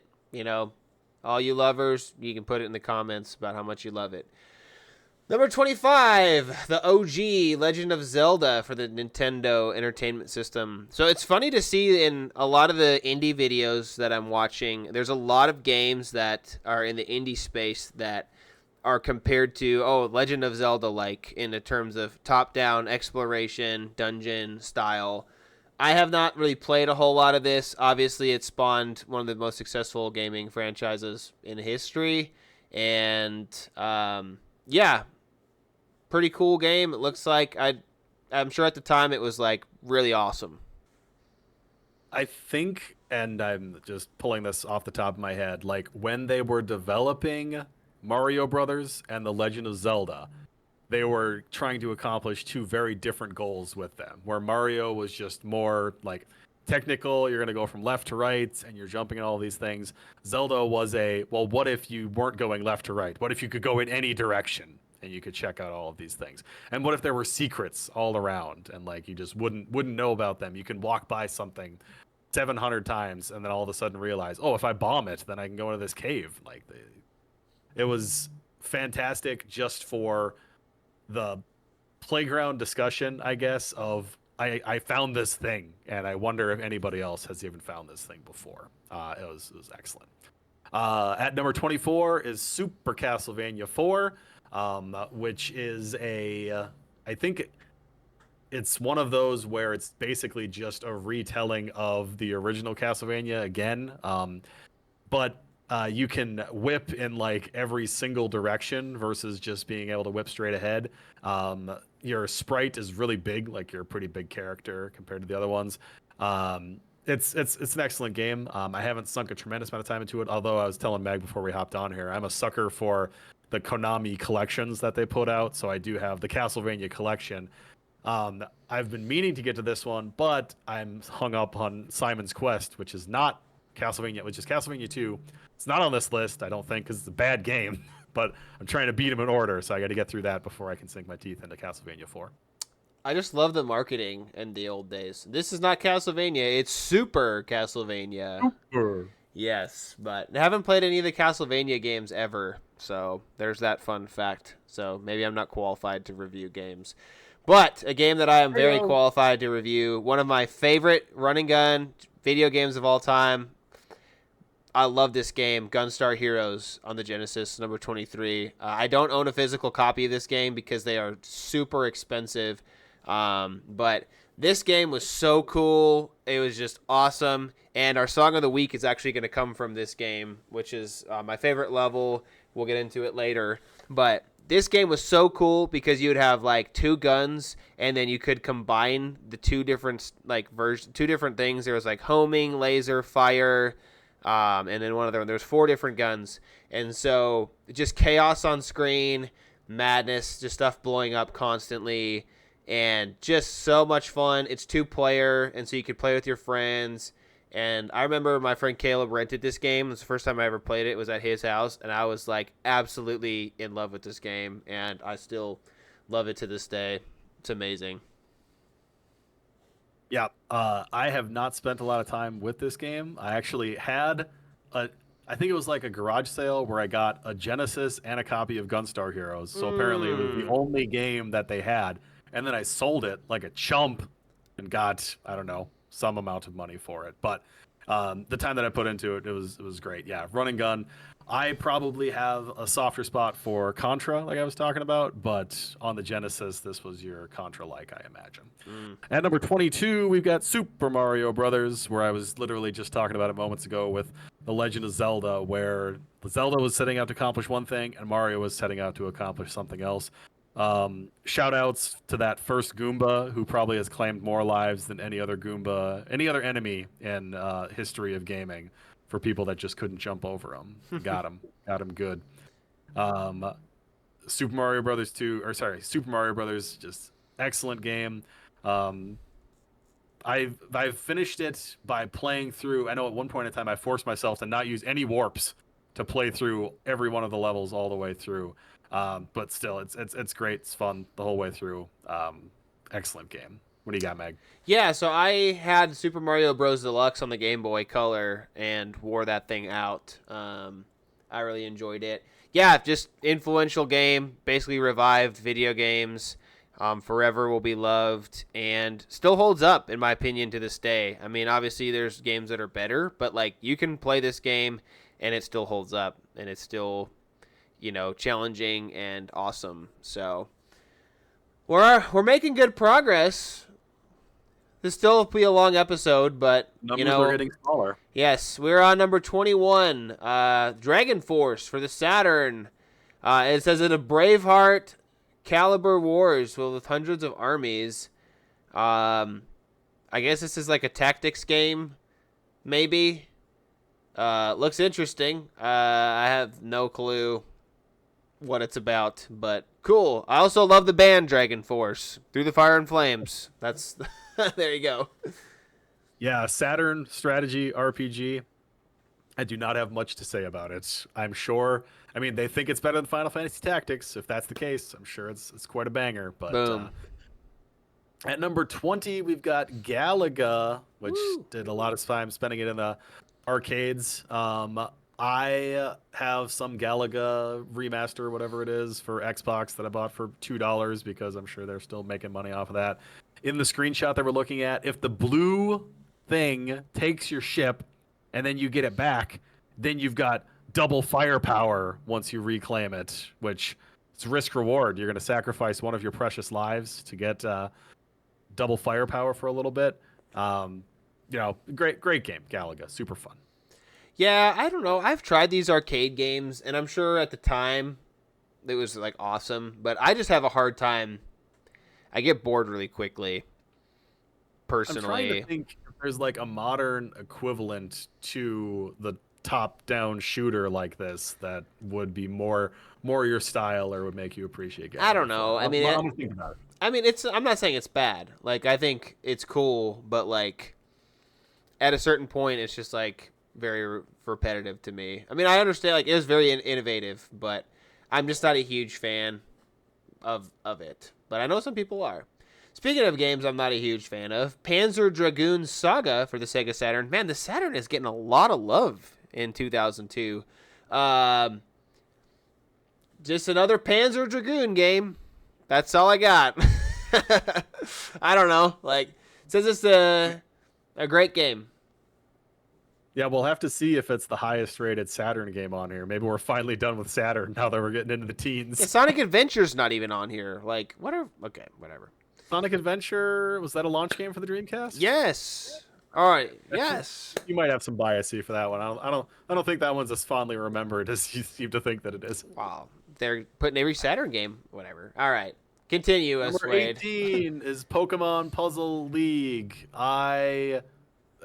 all you lovers, you can put it in the comments about how much you love it. Number 25, the OG Legend of Zelda for the Nintendo Entertainment System. So it's funny to see in a lot of the indie videos that I'm watching, there's a lot of games that are in the indie space that are compared to, Legend of Zelda, like in the terms of top-down exploration, dungeon style. I have not really played a whole lot of this. Obviously, it spawned one of the most successful gaming franchises in history. And, yeah, pretty cool game. It looks like I'm sure at the time it was like really awesome. I think, and I'm just pulling this off the top of my head, like when they were developing Mario Brothers and The Legend of Zelda, they were trying to accomplish two very different goals with them. Where Mario was just more like technical, you're going to go from left to right and you're jumping and all these things. Zelda was well, what if you weren't going left to right? What if you could go in any direction? And you could check out all of these things. And what if there were secrets all around and like you just wouldn't know about them? You can walk by something 700 times and then all of a sudden realize, oh, if I bomb it, then I can go into this cave. Like it was fantastic just for the playground discussion, I guess, of I found this thing and I wonder if anybody else has even found this thing before. It was excellent. At number 24 is Super Castlevania 4. Which is I think it's one of those where it's basically just a retelling of the original Castlevania again. But you can whip in like every single direction versus just being able to whip straight ahead. Your sprite is really big, like you're a pretty big character compared to the other ones. It's an excellent game. I haven't sunk a tremendous amount of time into it, although I was telling Meg before we hopped on here, I'm a sucker for the Konami collections that they put out. So I do have the Castlevania collection. I've been meaning to get to this one, but I'm hung up on Simon's Quest, which is not Castlevania, which is Castlevania 2. It's not on this list, I don't think, because it's a bad game. But I'm trying to beat him in order, so I got to get through that before I can sink my teeth into Castlevania 4. I just love the marketing in the old days. This is not Castlevania, it's Super Castlevania. Super. Yes, but I haven't played any of the Castlevania games ever, so there's that fun fact. So maybe I'm not qualified to review games. But a game that I am very qualified to review, one of my favorite run and gun video games of all time. I love this game, Gunstar Heroes on the Genesis, number 23. I don't own a physical copy of this game because they are super expensive. But this game was so cool. It was just awesome. And our song of the week is actually going to come from this game, which is my favorite level. We'll get into it later. But this game was so cool because you would have like two guns, and then you could combine the two different two different things. There was like homing, laser, fire, and then one other one. There's 4 different guns, and so just chaos on screen, madness, just stuff blowing up constantly. And just so much fun. It's 2-player, and so you could play with your friends. And I remember my friend Caleb rented this game. It was the first time I ever played it. It was at his house, and I was like absolutely in love with this game, and I still love it to this day. It's amazing. Yeah, I have not spent a lot of time with this game. I actually had I think it was like a garage sale where I got a Genesis and a copy of Gunstar Heroes. So apparently it was the only game that they had. And then I sold it like a chump and got, I don't know, some amount of money for it. But the time that I put into it, it was great. Yeah, run and gun. I probably have a softer spot for Contra, like I was talking about, but on the Genesis, this was your Contra-like, I imagine. At number 22, we've got Super Mario Brothers, where I was literally just talking about it moments ago with The Legend of Zelda, where Zelda was setting out to accomplish one thing, and Mario was setting out to accomplish something else. Shout outs to that first Goomba, who probably has claimed more lives than any other Goomba, any other enemy in history of gaming, for people that just couldn't jump over him. Got him good. Super Mario Brothers 2, or sorry, Super Mario Brothers, just excellent game. I've finished it by playing through. I know at one point in time I forced myself to not use any warps to play through every one of the levels all the way through. But still, it's great. It's fun the whole way through. Excellent game. What do you got, Meg? Yeah, so I had Super Mario Bros. Deluxe on the Game Boy Color and wore that thing out. I really enjoyed it. Yeah, just influential game. Basically revived video games. Forever will be loved and still holds up in my opinion to this day. I mean, obviously there's games that are better, but like you can play this game and it still holds up and it's still, challenging and awesome. So we're making good progress. This still will be a long episode, but Numbers are getting smaller. yes, we're on number 21. Dragon Force for the Saturn. It says in a Braveheart caliber wars with hundreds of armies. I guess this is like a tactics game, maybe. Looks interesting. I have no clue what it's about, but cool. I also love the band Dragon Force, Through the Fire and Flames. That's there you go. Yeah, Saturn strategy RPG. I do not have much to say about it. I'm sure. I mean, they think it's better than Final Fantasy Tactics. If that's the case, I'm sure it's quite a banger. But Boom. at number 20, we've got Galaga, which Woo. did a lot of time spending it in the arcades. I have some Galaga remaster, or whatever it is, for Xbox that I bought for $2 because I'm sure they're still making money off of that. In the screenshot that we're looking at, if the blue thing takes your ship and then you get it back, then you've got double firepower once you reclaim it, which it's risk reward. You're going to sacrifice one of your precious lives to get double firepower for a little bit. Great game, Galaga, super fun. Yeah, I don't know. I've tried these arcade games, and I'm sure at the time it was like awesome, but I just have a hard time. I get bored really quickly. Personally, I'm trying to think if there's like a modern equivalent to the top-down shooter like this that would be more your style or would make you appreciate Galaga. I don't know. I'm gonna think about it. I mean, I'm not saying it's bad. Like, I think it's cool, but like, at a certain point, it's just like very repetitive to me. I mean, I understand like it was very innovative, but I'm just not a huge fan of it. But I know some people are. Speaking of games I'm not a huge fan of, Panzer Dragoon Saga for the Sega Saturn. Man, the Saturn is getting a lot of love in 2002. Just another Panzer Dragoon game. That's all I got. I don't know. Like, it says it's a great game. Yeah, we'll have to see if it's the highest rated Saturn game on here. Maybe we're finally done with Saturn now that we're getting into the teens. Yeah, Sonic Adventure's not even on here. Like, whatever. Okay, whatever. Sonic Adventure, was that a launch game for the Dreamcast? Yes. All right. Yes. You might have some biasy for that one. I don't think that one's as fondly remembered as you seem to think that it is. Wow. They're putting every Saturn game. Whatever. All right. Continue, Number Wade. 18 is Pokemon Puzzle League. I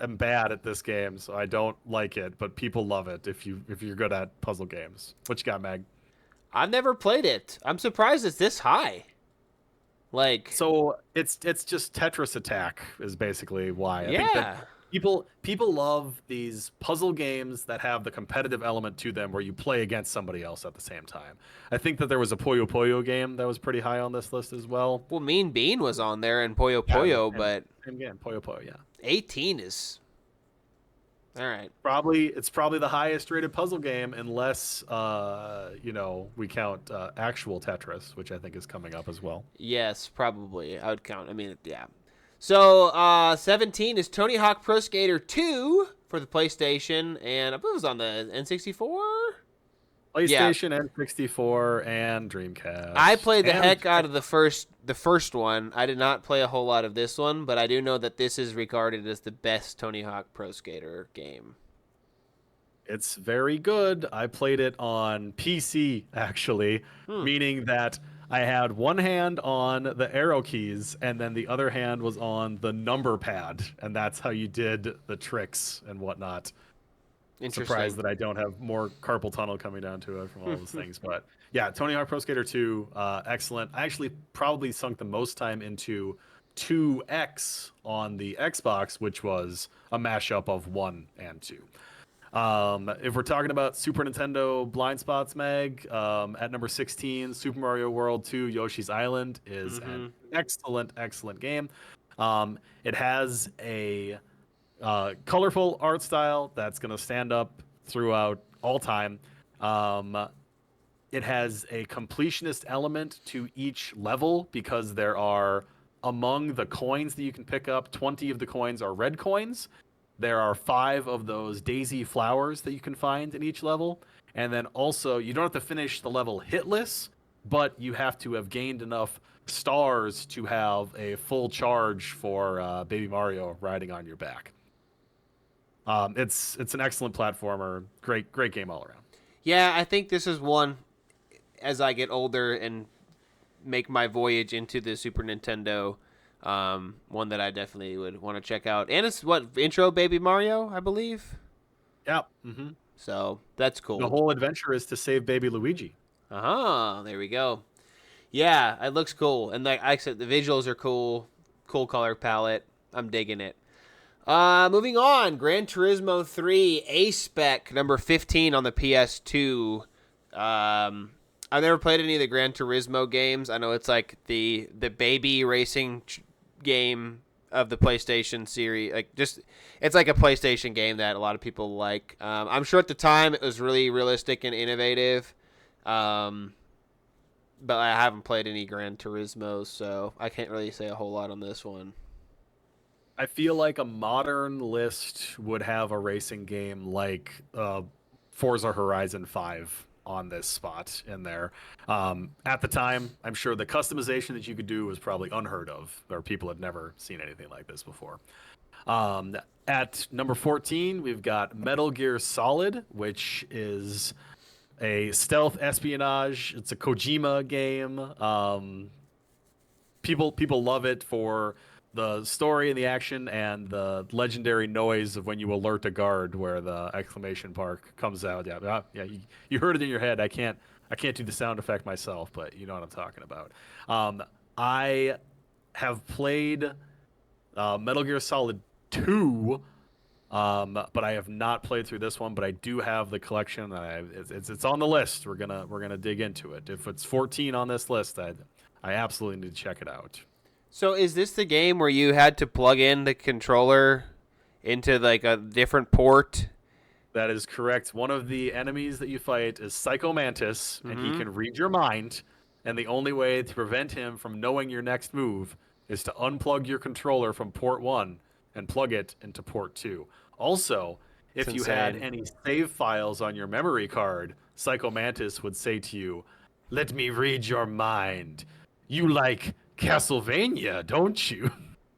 am bad at this game, so I don't like it, but people love it if you're good at puzzle games. What you got, Meg? I've never played it. I'm surprised it's this high. Like, So it's just Tetris Attack is basically why. I think yeah. that people love these puzzle games that have the competitive element to them where you play against somebody else at the same time. I think that there was a Puyo Puyo game that was pretty high on this list as well. Well, Mean Bean was on there and Puyo Puyo, but Same game, Puyo Puyo, yeah. 18 is... All right. It's probably the highest rated puzzle game unless we count actual Tetris, which I think is coming up as well. Yes, probably. I would count. I mean, yeah. So, 17 is Tony Hawk Pro Skater 2 for the PlayStation, and I believe it was on the N64? PlayStation, N64, and Dreamcast. I played the heck out of the first one. I did not play a whole lot of this one, but I do know that this is regarded as the best Tony Hawk Pro Skater game. It's very good. I played it on PC, actually, meaning that I had one hand on the arrow keys and then the other hand was on the number pad, and that's how you did the tricks and whatnot. Surprised that I don't have more carpal tunnel coming down to it from all those things. But yeah, Tony Hawk Pro Skater 2, excellent. I actually probably sunk the most time into 2X on the Xbox, which was a mashup of 1 and 2. If we're talking about Super Nintendo blind spots, Meg, at number 16, Super Mario World 2 Yoshi's Island is an excellent game. It has a colorful art style that's going to stand up throughout all time. Um, it has a completionist element to each level because there are, among the coins that you can pick up, 20 of the coins are red coins. There are 5 of those daisy flowers that you can find in each level. And then also, you don't have to finish the level hitless, but you have to have gained enough stars to have a full charge for Baby Mario riding on your back. It's an excellent platformer, great game all around. Yeah, I think this is one as I get older and make my voyage into the Super Nintendo. One that I definitely would want to check out. And it's what intro Baby Mario, I believe. Yeah. Mm-hmm. So that's The cool. whole adventure is to save Baby Luigi. There we go. Yeah, it looks cool, and like I said, the visuals are cool. Cool color palette. I'm digging it. Moving on, Gran Turismo 3 A Spec number 15 on the PS2. I've never played any of the Gran Turismo games. I know it's like the baby racing game of the PlayStation series. Like just it's like a PlayStation game that a lot of people like. I'm sure at the time it was really realistic and innovative. But I haven't played any Gran Turismo, so I can't really say a whole lot on this one. I feel like a modern list would have a racing game like Forza Horizon 5 on this spot in there. At the time, I'm sure the customization that you could do was probably unheard of, or people had never seen anything like this before. At number 14, we've got Metal Gear Solid, which is a stealth espionage. It's a Kojima game. People love it for the story and the action and the legendary noise of when you alert a guard where the exclamation mark comes out. Yeah, yeah. You heard it in your head. I can't do the sound effect myself, but you know what I'm talking about. I have played Metal Gear Solid 2, but I have not played through this one. But I do have the collection. It's on the list. We're gonna dig into it. If it's 14 on this list, I absolutely need to check it out. So is this the game where you had to plug in the controller into like a different port? That is correct. One of the enemies that you fight is Psycho Mantis, and he Mm-hmm. can read your mind. And the only way to prevent him from knowing your next move is to unplug your controller from port 1 and plug it into port 2. Also, It's if you had insane. any save files on your memory card, Psycho Mantis would say to you, "Let me read your mind. You like Castlevania, don't you?"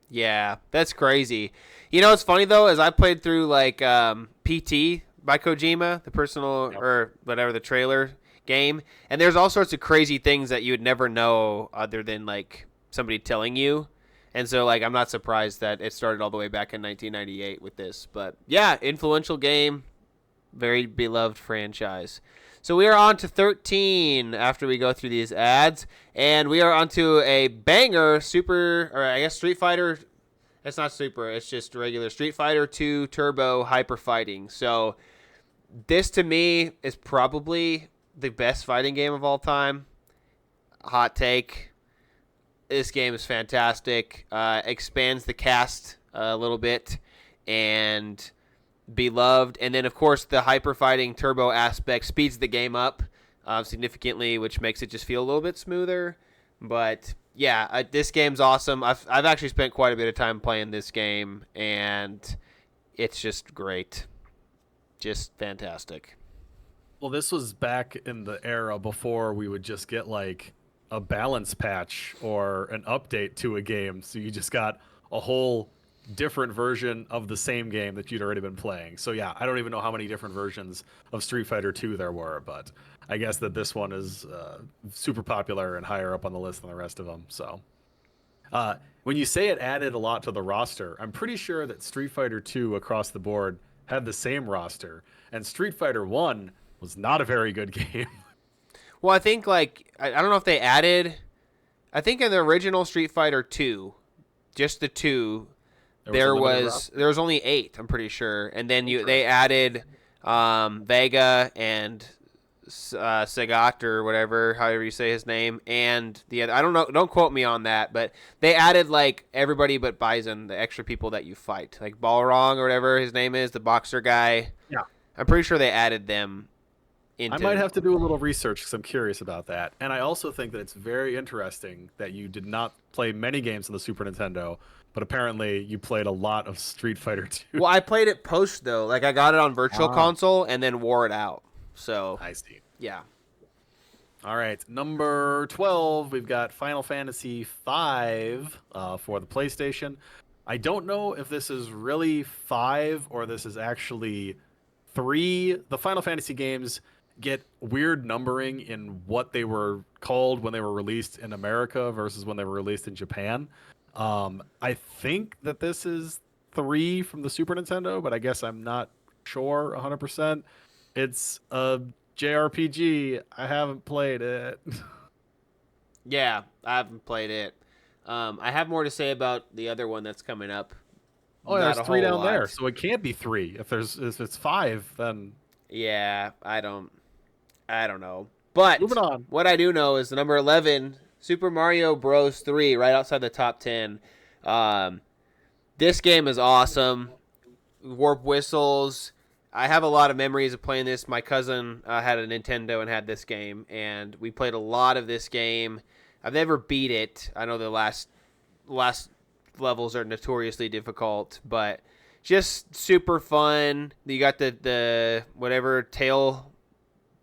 Yeah, that's crazy. You know what's funny though is I played through like PT by Kojima, the personal Yep. or whatever the trailer game, and there's all sorts of crazy things that you would never know other than like somebody telling you. And so like I'm not surprised that it started all the way back in 1998 with this. But yeah, influential game, very beloved franchise. So we are on to 13 after we go through these ads, and we are on to a banger Super, or I guess Street Fighter. It's not Super, it's just regular Street Fighter 2 Turbo Hyper Fighting. So this to me is probably the best fighting game of all time. Hot take. This game is fantastic. Expands the cast a little bit, and beloved. And then, of course, the hyper fighting turbo aspect speeds the game up significantly, which makes it just feel a little bit smoother. But yeah, this game's awesome. I've actually spent quite a bit of time playing this game, and it's just great, just fantastic. Well, this was back in the era before we would just get like a balance patch or an update to a game. So you just got a whole different version of the same game that you'd already been playing. So yeah, I don't even know how many different versions of Street Fighter 2 there were, but I guess that this one is super popular and higher up on the list than the rest of them. So when you say it added a lot to the roster, I'm pretty sure that Street Fighter 2 across the board had the same roster, and Street Fighter 1 was not a very good game. Well, I think like I don't know if they added. I think in the original Street Fighter 2, just the two, There was a limited there roster. was only 8. I'm pretty sure, and then Interesting. they added Vega and Sagat or whatever, however you say his name, and the other. I don't know. Don't quote me on that, but they added like everybody but Bison, the extra people that you fight, like Balrog or whatever his name is, the boxer guy. Yeah. I'm pretty sure they added them I might into. have to do a little research because I'm curious about that. And I also think that it's very interesting that you did not play many games on the Super Nintendo, but apparently you played a lot of Street Fighter 2. Well, I played it post though. Like I got it on Virtual Ah, Console and then wore it out. So I see. yeah. All right, number 12, we've got Final Fantasy V for the PlayStation. I don't know if this is really 5 or this is actually 3. The Final Fantasy games get weird numbering in what they were called when they were released in America versus when they were released in Japan. I think that this is 3 from the Super Nintendo, but I guess I'm not sure 100%. It's a JRPG. I haven't played it. Yeah, I haven't played it. I have more to say about the other one that's coming up. Oh, yeah, Not there's a 3 whole down there, lot. so it can't be 3. If it's 5, then Yeah, I don't know. But moving on. what I do know is the number 11, Super Mario Bros. 3, right outside the top 10. Um, this game is awesome. Warp whistles. I have a lot of memories of playing this. My cousin had a Nintendo and had this game, and we played a lot of this game. I've never beat it. I know the last levels are notoriously difficult, but just super fun. You got the whatever tail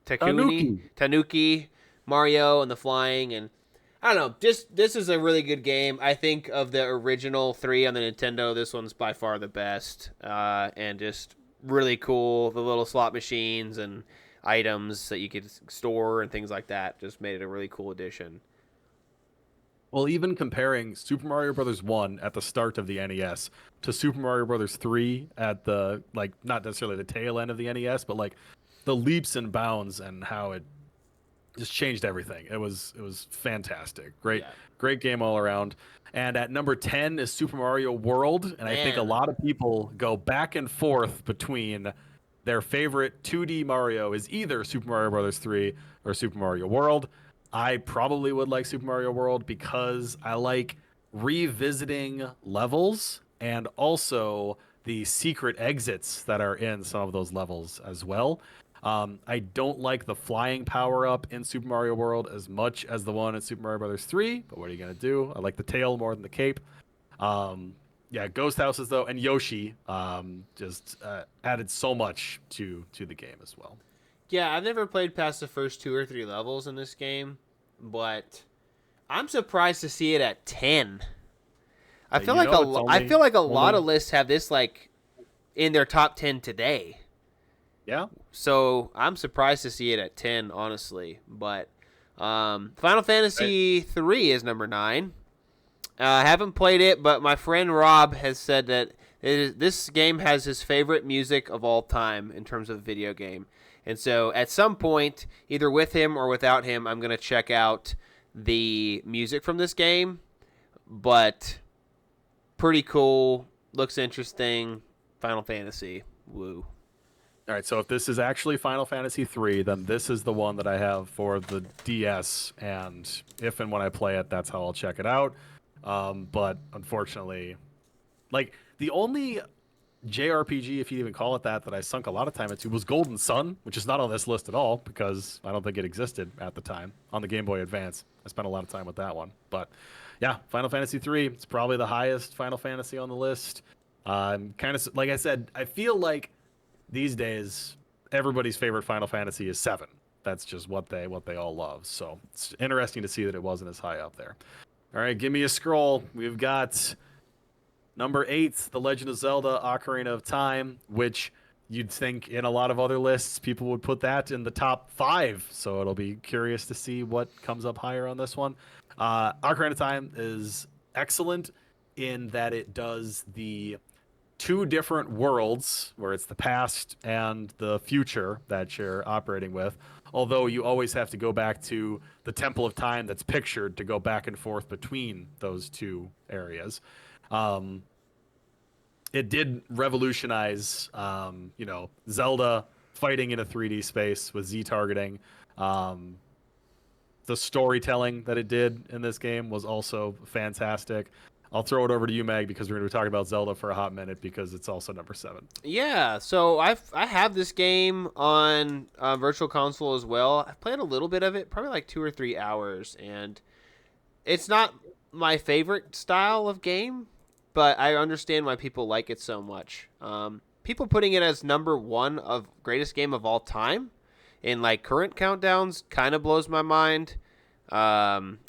Tanuki. Tanuki Mario and the flying, and I don't know. Just this is a really good game. I think of the original 3 on the Nintendo, this one's by far the best, and just really cool. The little slot machines and items that you could store and things like that just made it a really cool addition. Well, even comparing Super Mario Brothers 1 at the start of the NES to Super Mario Brothers 3 at the like not necessarily the tail end of the NES, but like the leaps and bounds and how it just changed everything. It was fantastic. Yeah, Great game all around. And at number 10 is Super Mario World, and I think a man. lot of people go back and forth between their favorite 2D Mario is either Super Mario Brothers 3 or Super Mario World. I probably would like Super Mario World because I like revisiting levels and also the secret exits that are in some of those levels as well. I don't like the flying power up in Super Mario World as much as the one in Super Mario Brothers 3, but what are you going to do? I like the tail more than the cape. Yeah, Ghost Houses though, and Yoshi just added so much to the game as well. Yeah, I've never played past the first 2 or 3 levels in this game, but I'm surprised to see it at 10. You know, it's I feel like a lot of only lists have this like in their top 10 today. yeah. So I'm surprised to see it at 10, honestly. But Final Fantasy 3 is number 9. I haven't played it, but my friend Rob has said that this game has his favorite music of all time in terms of video game. And so at some point, either with him or without him, I'm going to check out the music from this game. But pretty cool. Looks interesting. Final Fantasy. Woo. All right, so if this is actually Final Fantasy 3, then this is the one that I have for the DS, and if and when I play it, that's how I'll check it out. But unfortunately, like the only JRPG, if you even call it that, that I sunk a lot of time into was Golden Sun, which is not on this list at all because I don't think it existed at the time on the Game Boy Advance. I spent a lot of time with that one. But yeah, Final Fantasy 3, it's probably the highest Final Fantasy on the list. Kind of like I said, I feel like these days everybody's favorite Final Fantasy is 7. That's just what they all love. So it's interesting to see that it wasn't as high up there. All right, give me a scroll. We've got number 8, The Legend of Zelda: Ocarina of Time, which you'd think in a lot of other lists people would put that in the top 5. So it'll be curious to see what comes up higher on this one. Ocarina of Time is excellent in that it does the 2 different worlds where it's the past and the future that you're operating with. Although you always have to go back to the Temple of Time that's pictured to go back and forth between those 2 areas. It did revolutionize, Zelda fighting in a 3D space with Z targeting. The storytelling that it did in this game was also fantastic. I'll throw it over to you, Meg, because we're going to be talking about Zelda for a hot minute because it's also number 7. Yeah, so I have this game on Virtual Console as well. I've played a little bit of it, probably like 2 or 3 hours, and it's not my favorite style of game, but I understand why people like it so much. People putting it as number 1 of greatest game of all time in like current countdowns kind of blows my mind.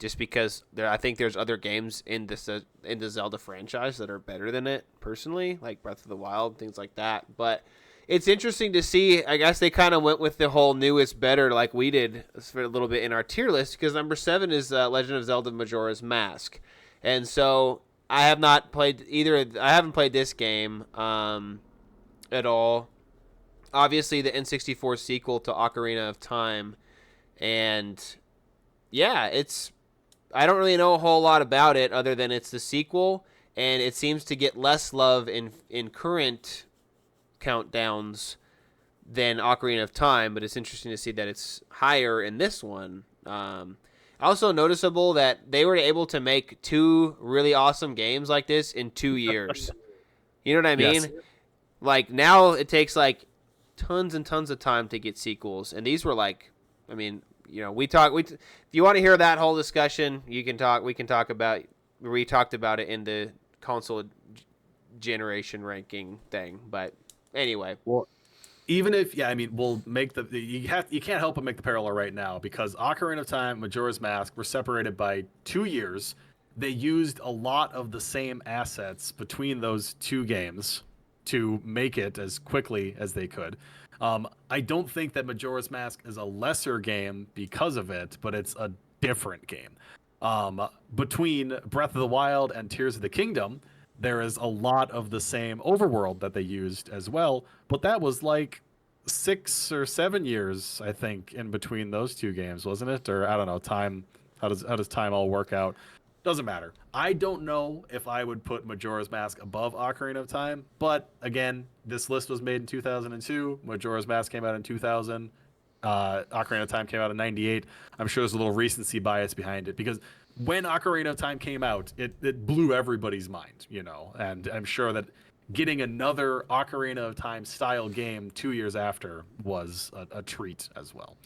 Just because I think there's other games in the Zelda franchise that are better than it personally, like Breath of the Wild, things like that. But it's interesting to see. I guess they kind of went with the whole new is better, like we did for a little bit in our tier list, because number 7 is Legend of Zelda: Majora's Mask, and so I have not played either. I haven't played this game at all. Obviously, the N64 sequel to Ocarina of Time, and yeah, I don't really know a whole lot about it other than it's the sequel, and it seems to get less love in current countdowns than Ocarina of Time, but it's interesting to see that it's higher in this one. Also noticeable that they were able to make 2 really awesome games like this in 2 years. You know what I mean? Yes. Like, now it takes like tons and tons of time to get sequels, and these were like, I mean, you know, if you want to hear that whole discussion, we can talk about, we talked about it in the console generation ranking thing, but anyway. Well, even if, yeah, I mean, we'll make you can't help but make the parallel right now, because Ocarina of Time, Majora's Mask were separated by 2 years. They used a lot of the same assets between those 2 games to make it as quickly as they could. I don't think that Majora's Mask is a lesser game because of it, but it's a different game. Between Breath of the Wild and Tears of the Kingdom, there is a lot of the same overworld that they used as well, but that was like 6 or 7 years, I think, in between those 2 games, wasn't it? Or I don't know, time. How does time all work out? Doesn't matter. I don't know if I would put Majora's Mask above Ocarina of Time, but again, this list was made in 2002. Majora's Mask came out in 2000. Ocarina of Time came out in 98. I'm sure there's a little recency bias behind it, because when Ocarina of Time came out, it blew everybody's mind, you know, and I'm sure that getting another Ocarina of Time style game 2 years after was a treat as well.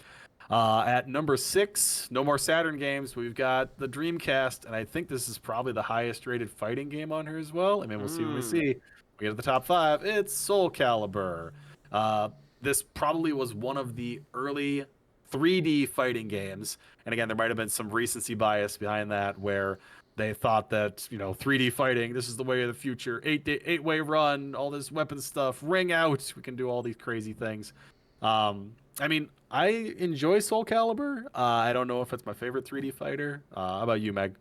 At number 6, no more Saturn games. We've got the Dreamcast, and I think this is probably the highest rated fighting game on here as well. I mean, we'll see when we see. We get to the top 5. It's Soul Calibur. This probably was one of the early 3D fighting games, and again, there might have been some recency bias behind that, where they thought that, you know, 3D fighting, this is the way of the future. 8-way run, all this weapon stuff, ring out. We can do all these crazy things. I mean, I enjoy Soul Calibur. I don't know if it's my favorite 3D fighter. How about you, Meg?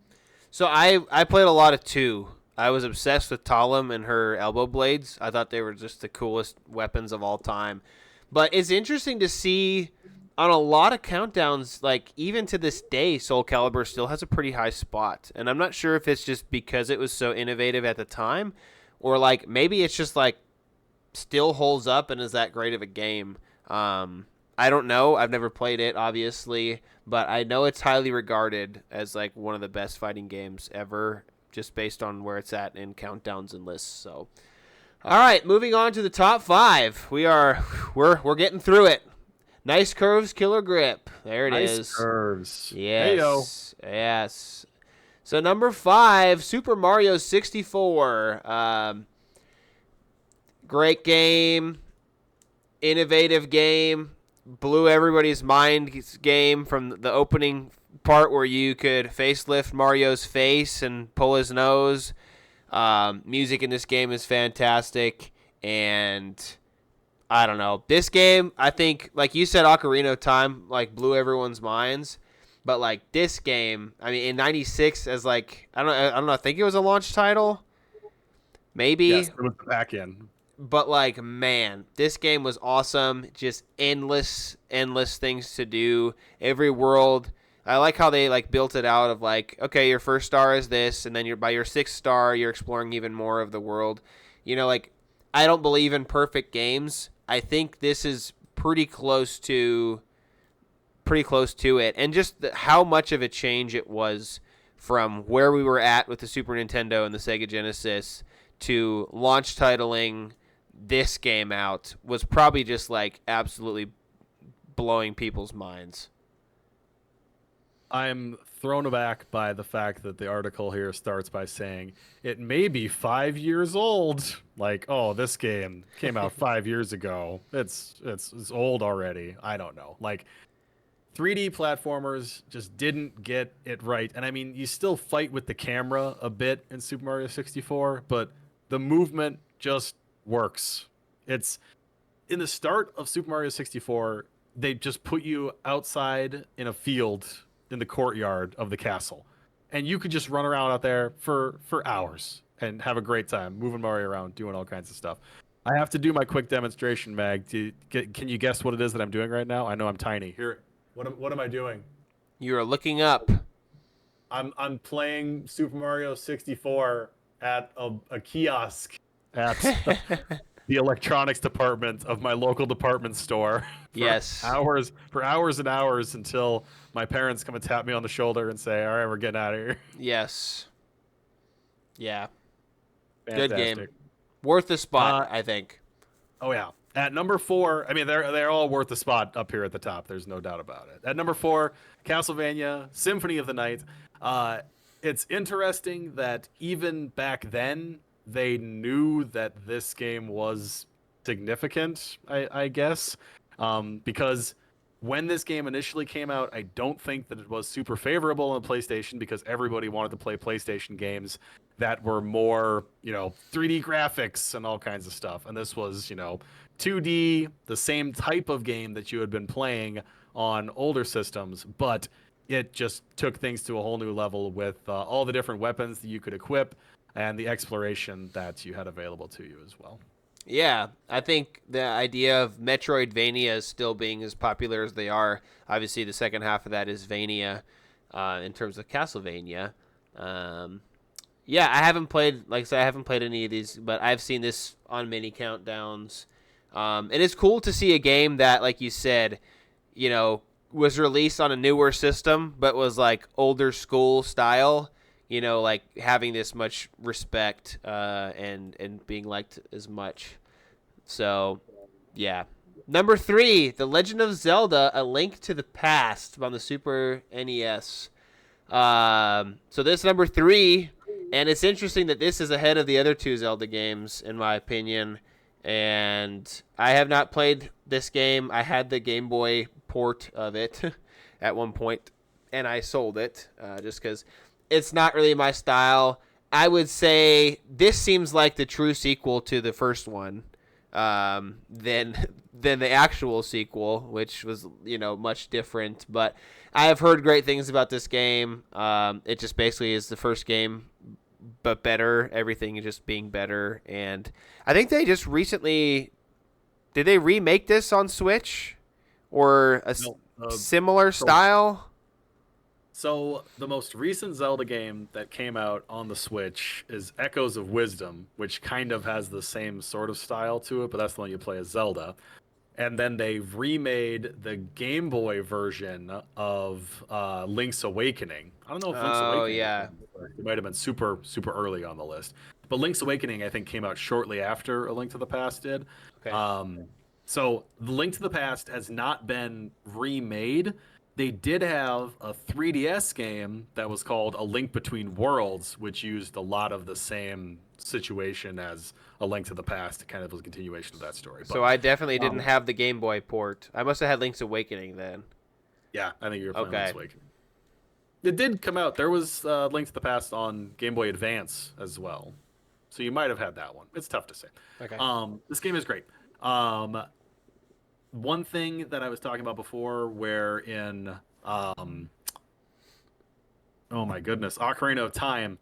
So I played a lot of 2. I was obsessed with Talim and her elbow blades. I thought they were just the coolest weapons of all time. But it's interesting to see on a lot of countdowns, like even to this day, Soul Calibur still has a pretty high spot. And I'm not sure if it's just because it was so innovative at the time, or like maybe it's just like still holds up and is that great of a game. I don't know. I've never played it, obviously, but I know it's highly regarded as like one of the best fighting games ever, just based on where it's at in countdowns and lists. So, all right, moving on to the top 5. We're getting through it. Nice curves, killer grip. There it is. Nice curves. Yes. Hey-o. Yes. So number 5, Super Mario 64. Great game. Innovative game. Blew everybody's mind game from the opening part where you could facelift Mario's face and pull his nose. Music in this game is fantastic, and I don't know. This game, I think, like you said, Ocarina of Time like blew everyone's minds, but like this game, I mean, in '96 as like I don't know, I think it was a launch title, maybe. Yes, it was the back-end. But, like, man, this game was awesome. Just endless things to do. Every world. I like how they, like, built it out of, like, okay, your first star is this, and then by your 6th star, you're exploring even more of the world. You know, like, I don't believe in perfect games. I think this is pretty close to it, and just how much of a change it was from where we were at with the Super Nintendo and the Sega Genesis to launch titling this game out was probably just like absolutely blowing people's minds. I'm thrown aback by the fact that the article here starts by saying it may be 5 years old. Like, oh, this game came out 5 years ago. It's old already. I don't know. Like, 3D platformers just didn't get it right. And I mean, you still fight with the camera a bit in Super Mario 64, but the movement just works. It's in the start of Super Mario 64, they just put you outside in a field in the courtyard of the castle. And you could just run around out there for hours and have a great time moving Mario around, doing all kinds of stuff. I have to do my quick demonstration, Mag. Can you guess what it is that I'm doing right now? I know I'm tiny. Here, what am I doing? You are looking up. I'm playing Super Mario 64 at a kiosk at the electronics department of my local department store. Yes. For hours and hours until my parents come and tap me on the shoulder and say, "All right, we're getting out of here." Yes. Yeah. Fantastic. Good game. Worth the spot, I think. Oh yeah. At number 4, I mean they're all worth the spot up here at the top. There's no doubt about it. At number 4, Castlevania Symphony of the Night. It's interesting that even back then they knew that this game was significant, I guess, because when this game initially came out, I don't think that it was super favorable on PlayStation because everybody wanted to play PlayStation games that were more, 3D graphics and all kinds of stuff. And this was, 2D, the same type of game that you had been playing on older systems, but it just took things to a whole new level with all the different weapons that you could equip and the exploration that you had available to you as well. Yeah, I think the idea of Metroidvania still being as popular as they are, obviously the second half of that is Vania in terms of Castlevania. Yeah, I haven't played, like I said, I haven't played any of these, but I've seen this on many countdowns. And it's cool to see a game that, like you said, was released on a newer system, but was like older school style. Like having this much respect and being liked as much. So, yeah. Number 3, The Legend of Zelda: A Link to the Past on the Super NES. So this number 3, and it's interesting that this is ahead of the other 2 Zelda games, in my opinion. And I have not played this game. I had the Game Boy port of it at one point, and I sold it just because it's not really my style. I would say this seems like the true sequel to the first one, than the actual sequel, which was much different. But I have heard great things about this game. It just basically is the first game, but better. Everything is just being better. And I think they just recently did they remake this on Switch or a similar style. So the most recent Zelda game that came out on the Switch is Echoes of Wisdom, which kind of has the same sort of style to it, but that's the one you play as Zelda. And then they remade the Game Boy version of Link's Awakening. I don't know if Link's Awakening. Oh yeah, it might have been super early on the list. But Link's Awakening, I think, came out shortly after A Link to the Past did. Okay. So The Link to the Past has not been remade. They did have a 3DS game that was called A Link Between Worlds, which used a lot of the same situation as A Link to the Past. It kind of was a continuation of that story. So I definitely didn't have the Game Boy port. I must have had Link's Awakening then. Yeah, I think you were playing Link's Awakening. It did come out. There was Link to the Past on Game Boy Advance as well. So you might have had that one. It's tough to say. Okay. This game is great. One thing that I was talking about before, where in, oh my goodness, Ocarina of Time,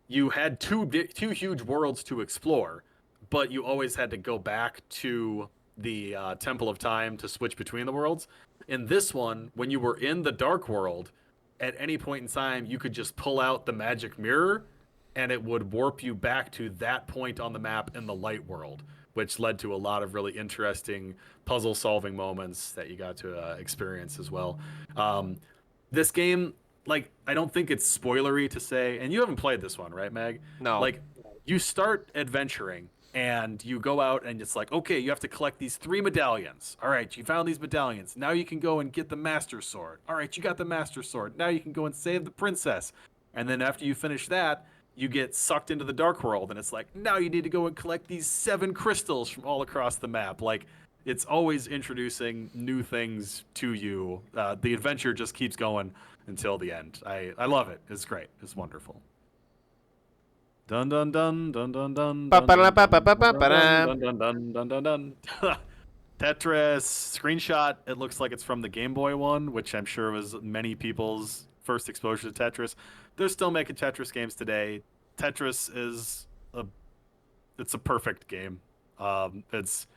you had two huge worlds to explore, but you always had to go back to the Temple of Time to switch between the worlds. In this one, when you were in the Dark World, at any point in time, you could just pull out the magic mirror, and it would warp you back to that point on the map in the Light World, which led to a lot of really interesting puzzle solving moments that you got to experience as well. This game, like, I don't think it's spoilery to say, and you haven't played this one, right, Meg? No. Like, you start adventuring and you go out and it's like, okay, you have to collect these 3 medallions. All right, you found these medallions. Now you can go and get the Master Sword. All right, you got the Master Sword. Now you can go and save the princess. And then after you finish that, you get sucked into the Dark World, and it's like, now you need to go and collect these 7 crystals from all across the map. Like, it's always introducing new things to you. The adventure just keeps going until the end. I love it. It's great. It's wonderful. Dun dun dun dun dun dun dun dun dun dun dun dun dun dun. Tetris screenshot. It looks like it's from the Game Boy one, which I'm sure was many people's first exposure to Tetris. They're still making Tetris games today. Tetris is it's a perfect game. It's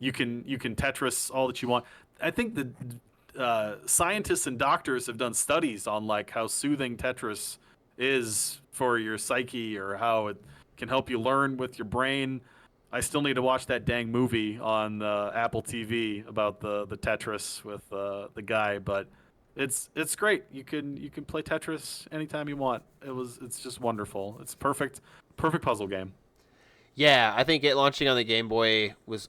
you can Tetris all that you want. I think the scientists and doctors have done studies on like how soothing Tetris is for your psyche, or how it can help you learn with your brain. I still need to watch that dang movie on Apple TV about the Tetris with the guy, but it's great. You can play Tetris anytime you want. It's just wonderful. It's perfect puzzle game. Yeah, I think it launching on the Game Boy was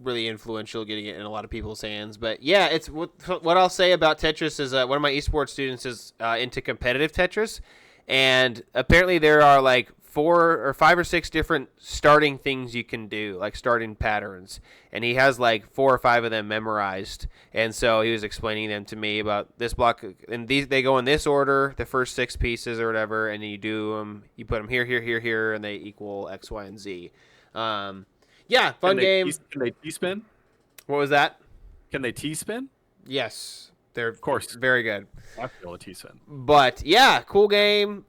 really influential, getting it in a lot of people's hands. But yeah, it's what I'll say about Tetris is one of my esports students is into competitive Tetris, and apparently there are like 4 or 5 or 6 different starting things you can do, like starting patterns, and he has like 4 or 5 of them memorized. And so he was explaining them to me about this block, and they go in this order, the first 6 pieces or whatever, and you do them, you put them here, and they equal X, Y, and Z. Yeah, fun game. Can they T-spin? What was that? Can they T-spin? Yes, they're Of course. very good. I feel a T-spin. But yeah, cool game.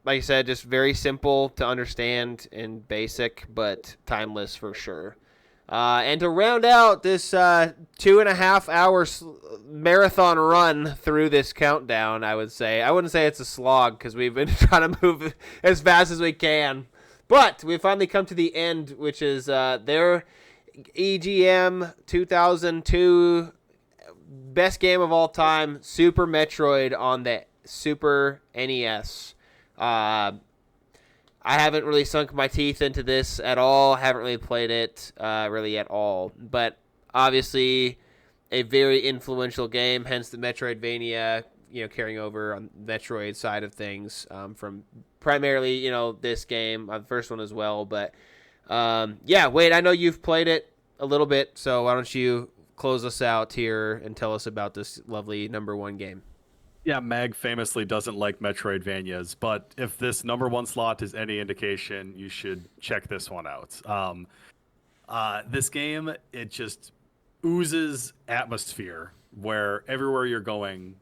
Like I said, just very simple to understand and basic, but timeless for sure. And to round out this 2.5 hour marathon run through this countdown, I wouldn't say it's a slog, because we've been trying to move as fast as we can. But we finally come to the end, which is their EGM 2002 best game of all time, Super Metroid on the Super NES. I haven't really sunk my teeth into this at all. Haven't really played it really at all. But obviously a very influential game, hence the Metroidvania, carrying over on the Metroid side of things from primarily, this game, the first one as well. But yeah, Wade, I know you've played it a little bit, so why don't you close us out here and tell us about this lovely number 1 game. Yeah, Mag famously doesn't like Metroidvanias, but if this number 1 slot is any indication, you should check this one out. This game, it just oozes atmosphere where everywhere you're going,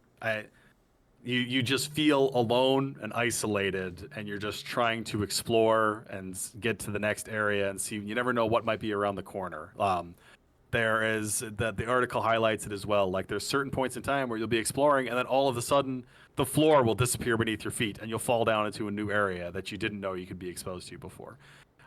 you just feel alone and isolated, and you're just trying to explore and get to the next area and see. You never know what might be around the corner. There is the article highlights it as well. Like, there's certain points in time where you'll be exploring, and then all of a sudden the floor will disappear beneath your feet, and you'll fall down into a new area that you didn't know you could be exposed to before.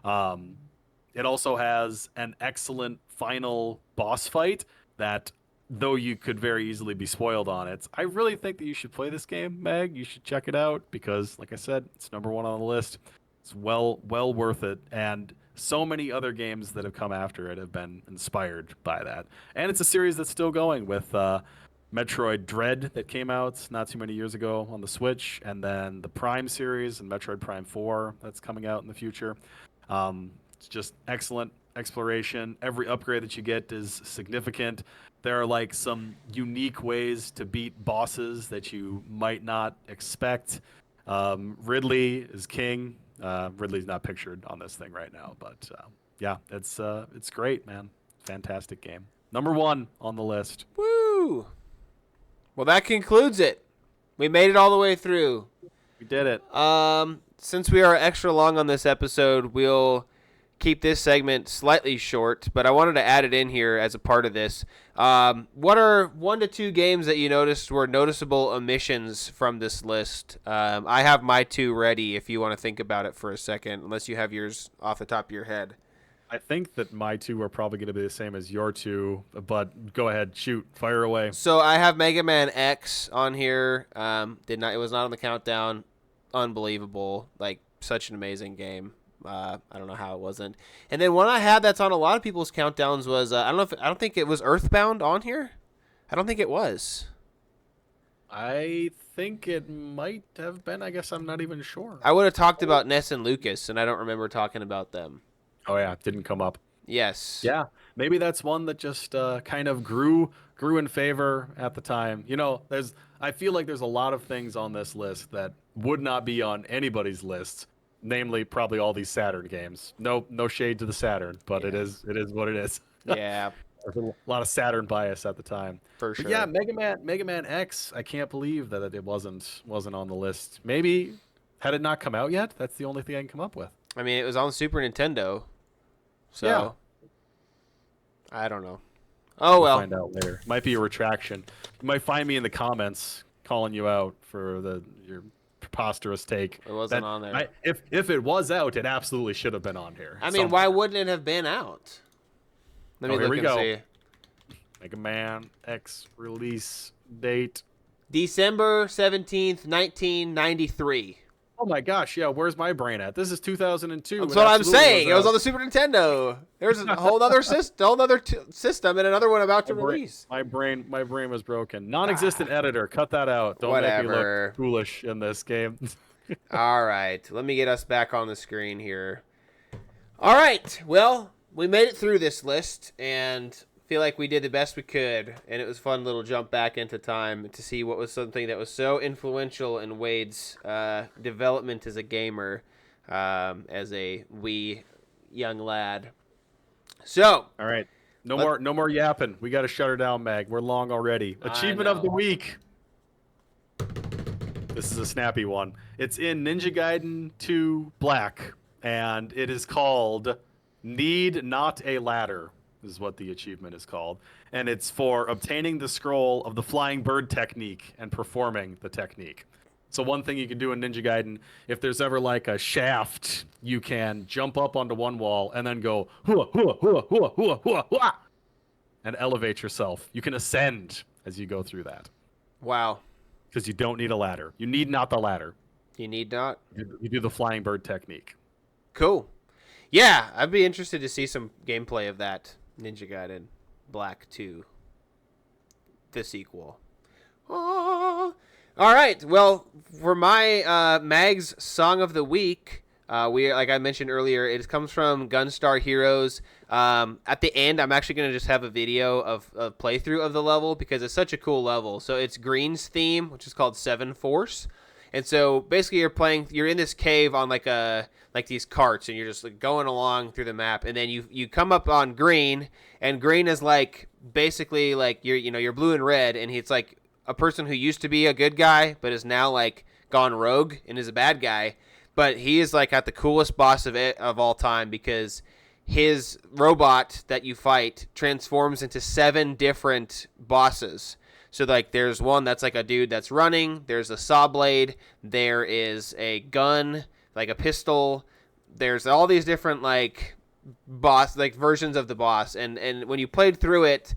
It also has an excellent final boss fight that, though you could very easily be spoiled on it, I really think that you should play this game, Meg. You should check it out because, like I said, it's number 1 on the list. It's well worth it, and so many other games that have come after it have been inspired by that. And it's a series that's still going with Metroid Dread that came out not too many years ago on the Switch, and then the Prime series and Metroid Prime 4 that's coming out in the future. It's just excellent exploration. Every upgrade that you get is significant. There are like some unique ways to beat bosses that you might not expect. Ridley is king. Ridley's not pictured on this thing right now, but yeah, it's great, man. Fantastic game. Number 1 on the list. Woo! Well, that concludes it. We made it all the way through. We did it. Since we are extra long on this episode, we'll keep this segment slightly short, but I wanted to add it in here as a part of this. What are 1 to 2 games that you noticed were noticeable omissions from this list? I have my 2 ready if you want to think about it for a second, unless you have yours off the top of your head. I think that my two are probably going to be the same as your two, but go ahead, shoot, fire away. So I have Mega Man X on here. It was not on the countdown. Unbelievable. Like, such an amazing game. I don't know how it wasn't. And then one I had that's on a lot of people's countdowns was I don't think it was Earthbound on here. I don't think it was. I think it might have been. I guess I'm not even sure. I would have talked about Ness and Lucas, and I don't remember talking about them. Oh yeah, it didn't come up. Yes. Yeah, maybe that's one that just kind of grew in favor at the time. You know, I feel like there's a lot of things on this list that would not be on anybody's list, namely probably all these Saturn games. No shade to the Saturn, but it is what it is. Yeah, There's a lot of Saturn bias at the time. for sure. But yeah, Mega Man X. I can't believe that it wasn't on the list. Maybe had it not come out yet? That's the only thing I can come up with. I mean, it was on Super Nintendo. So, Yeah. I don't know. Oh, well. Find out later. Might be a retraction. You might find me in the comments calling you out for your preposterous take. It wasn't on there. If it was out, it absolutely should have been on here. I mean, why wouldn't it have been out? Let me here look we and go. see. Mega Man X release date. December 17th, 1993. Oh my gosh, yeah, where's my brain at? This is 2002. That's It what I'm absolutely saying. It was out. on the Super Nintendo. There's a whole other system and another one about to My brain- release. My brain was broken. Non-existent editor. Cut that out. Don't make me Whatever. look foolish in this game. All right. Let me get us back on the screen here. All right. Well, we made it through this list and feel like we did the best we could. And it was a fun little jump back into time to see what was something that was so influential in Wade's development as a gamer, as a wee young lad. So, All right. No more yapping. We got to shut her down, Mag. We're long already. Achievement of the week. This is a snappy one. It's in Ninja Gaiden 2 Black, and it is called Need Not a Ladder, is what the achievement is called. And it's for obtaining the scroll of the flying bird technique and performing the technique. So one thing you can do in Ninja Gaiden, if there's ever like a shaft, you can jump up onto one wall and then go hua hua hua hua hua hua hua, and elevate yourself. You can ascend as you go through that wow. because you don't need a ladder. You need not the ladder. You need not? You do the flying bird technique. Cool. Yeah, I'd be interested to see some gameplay of that Ninja Gaiden Black 2, the sequel. Oh. All right. Well, for my Mag's Song of the Week, like I mentioned earlier, it comes from Gunstar Heroes. At the end, I'm actually going to just have a video of a playthrough of the level because it's such a cool level. So it's Green's theme, which is called Seven Force. And so basically you're in this cave on like these carts, and you're just like going along through the map, and then you come up on Green, and Green is like basically like you're blue and red, and he's like a person who used to be a good guy but is now like gone rogue and is a bad guy. But he is like at the coolest boss of all time because his robot that you fight transforms into 7 different bosses. So, like, there's one that's like a dude that's running. There's a saw blade. There is a gun, like a pistol. There's all these different, like, versions of the boss. And when you played through it,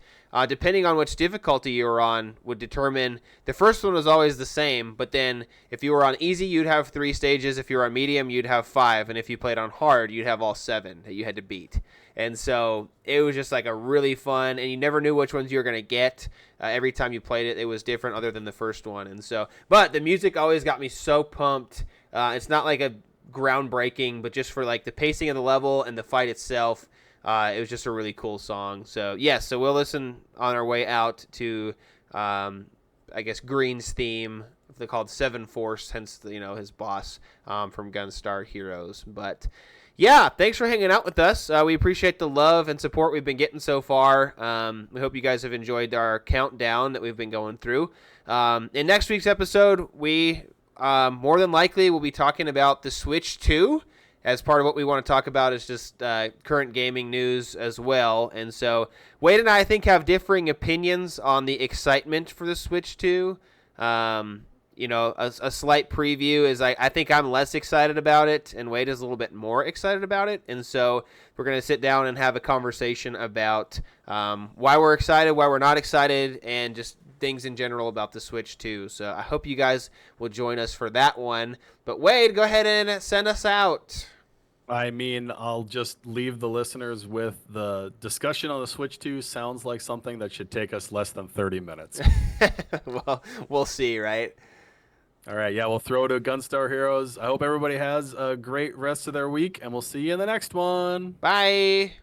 depending on which difficulty you were on, would determine. The first one was always the same, but then if you were on easy, you'd have 3 stages. If you were on medium, you'd have 5. And if you played on hard, you'd have all 7 that you had to beat. And so it was just like a really fun, and you never knew which ones you were going to get. Every time you played it, it was different other than the first one. And so, but the music always got me so pumped. It's not like a groundbreaking, but just for like the pacing of the level and the fight itself, it was just a really cool song. So yes, so we'll listen on our way out to, I guess, Green's theme. They're called Seven Force, hence his boss from Gunstar Heroes. But yeah, thanks for hanging out with us. We appreciate the love and support we've been getting so far. We hope you guys have enjoyed our countdown that we've been going through. In next week's episode, we more than likely will be talking about the Switch 2. As part of what we want to talk about is just current gaming news as well. And so Wade and I think have differing opinions on the excitement for the Switch 2. a slight preview is I think I'm less excited about it, and Wade is a little bit more excited about it. And so we're going to sit down and have a conversation about why we're excited, why we're not excited, and just things in general about the Switch 2. So I hope you guys will join us for that one. But Wade, go ahead and send us out. I mean, I'll just leave the listeners with the discussion on the Switch 2 sounds like something that should take us less than 30 minutes. Well, we'll see, right? All right, yeah, we'll throw to Gunstar Heroes. I hope everybody has a great rest of their week, and we'll see you in the next one. Bye.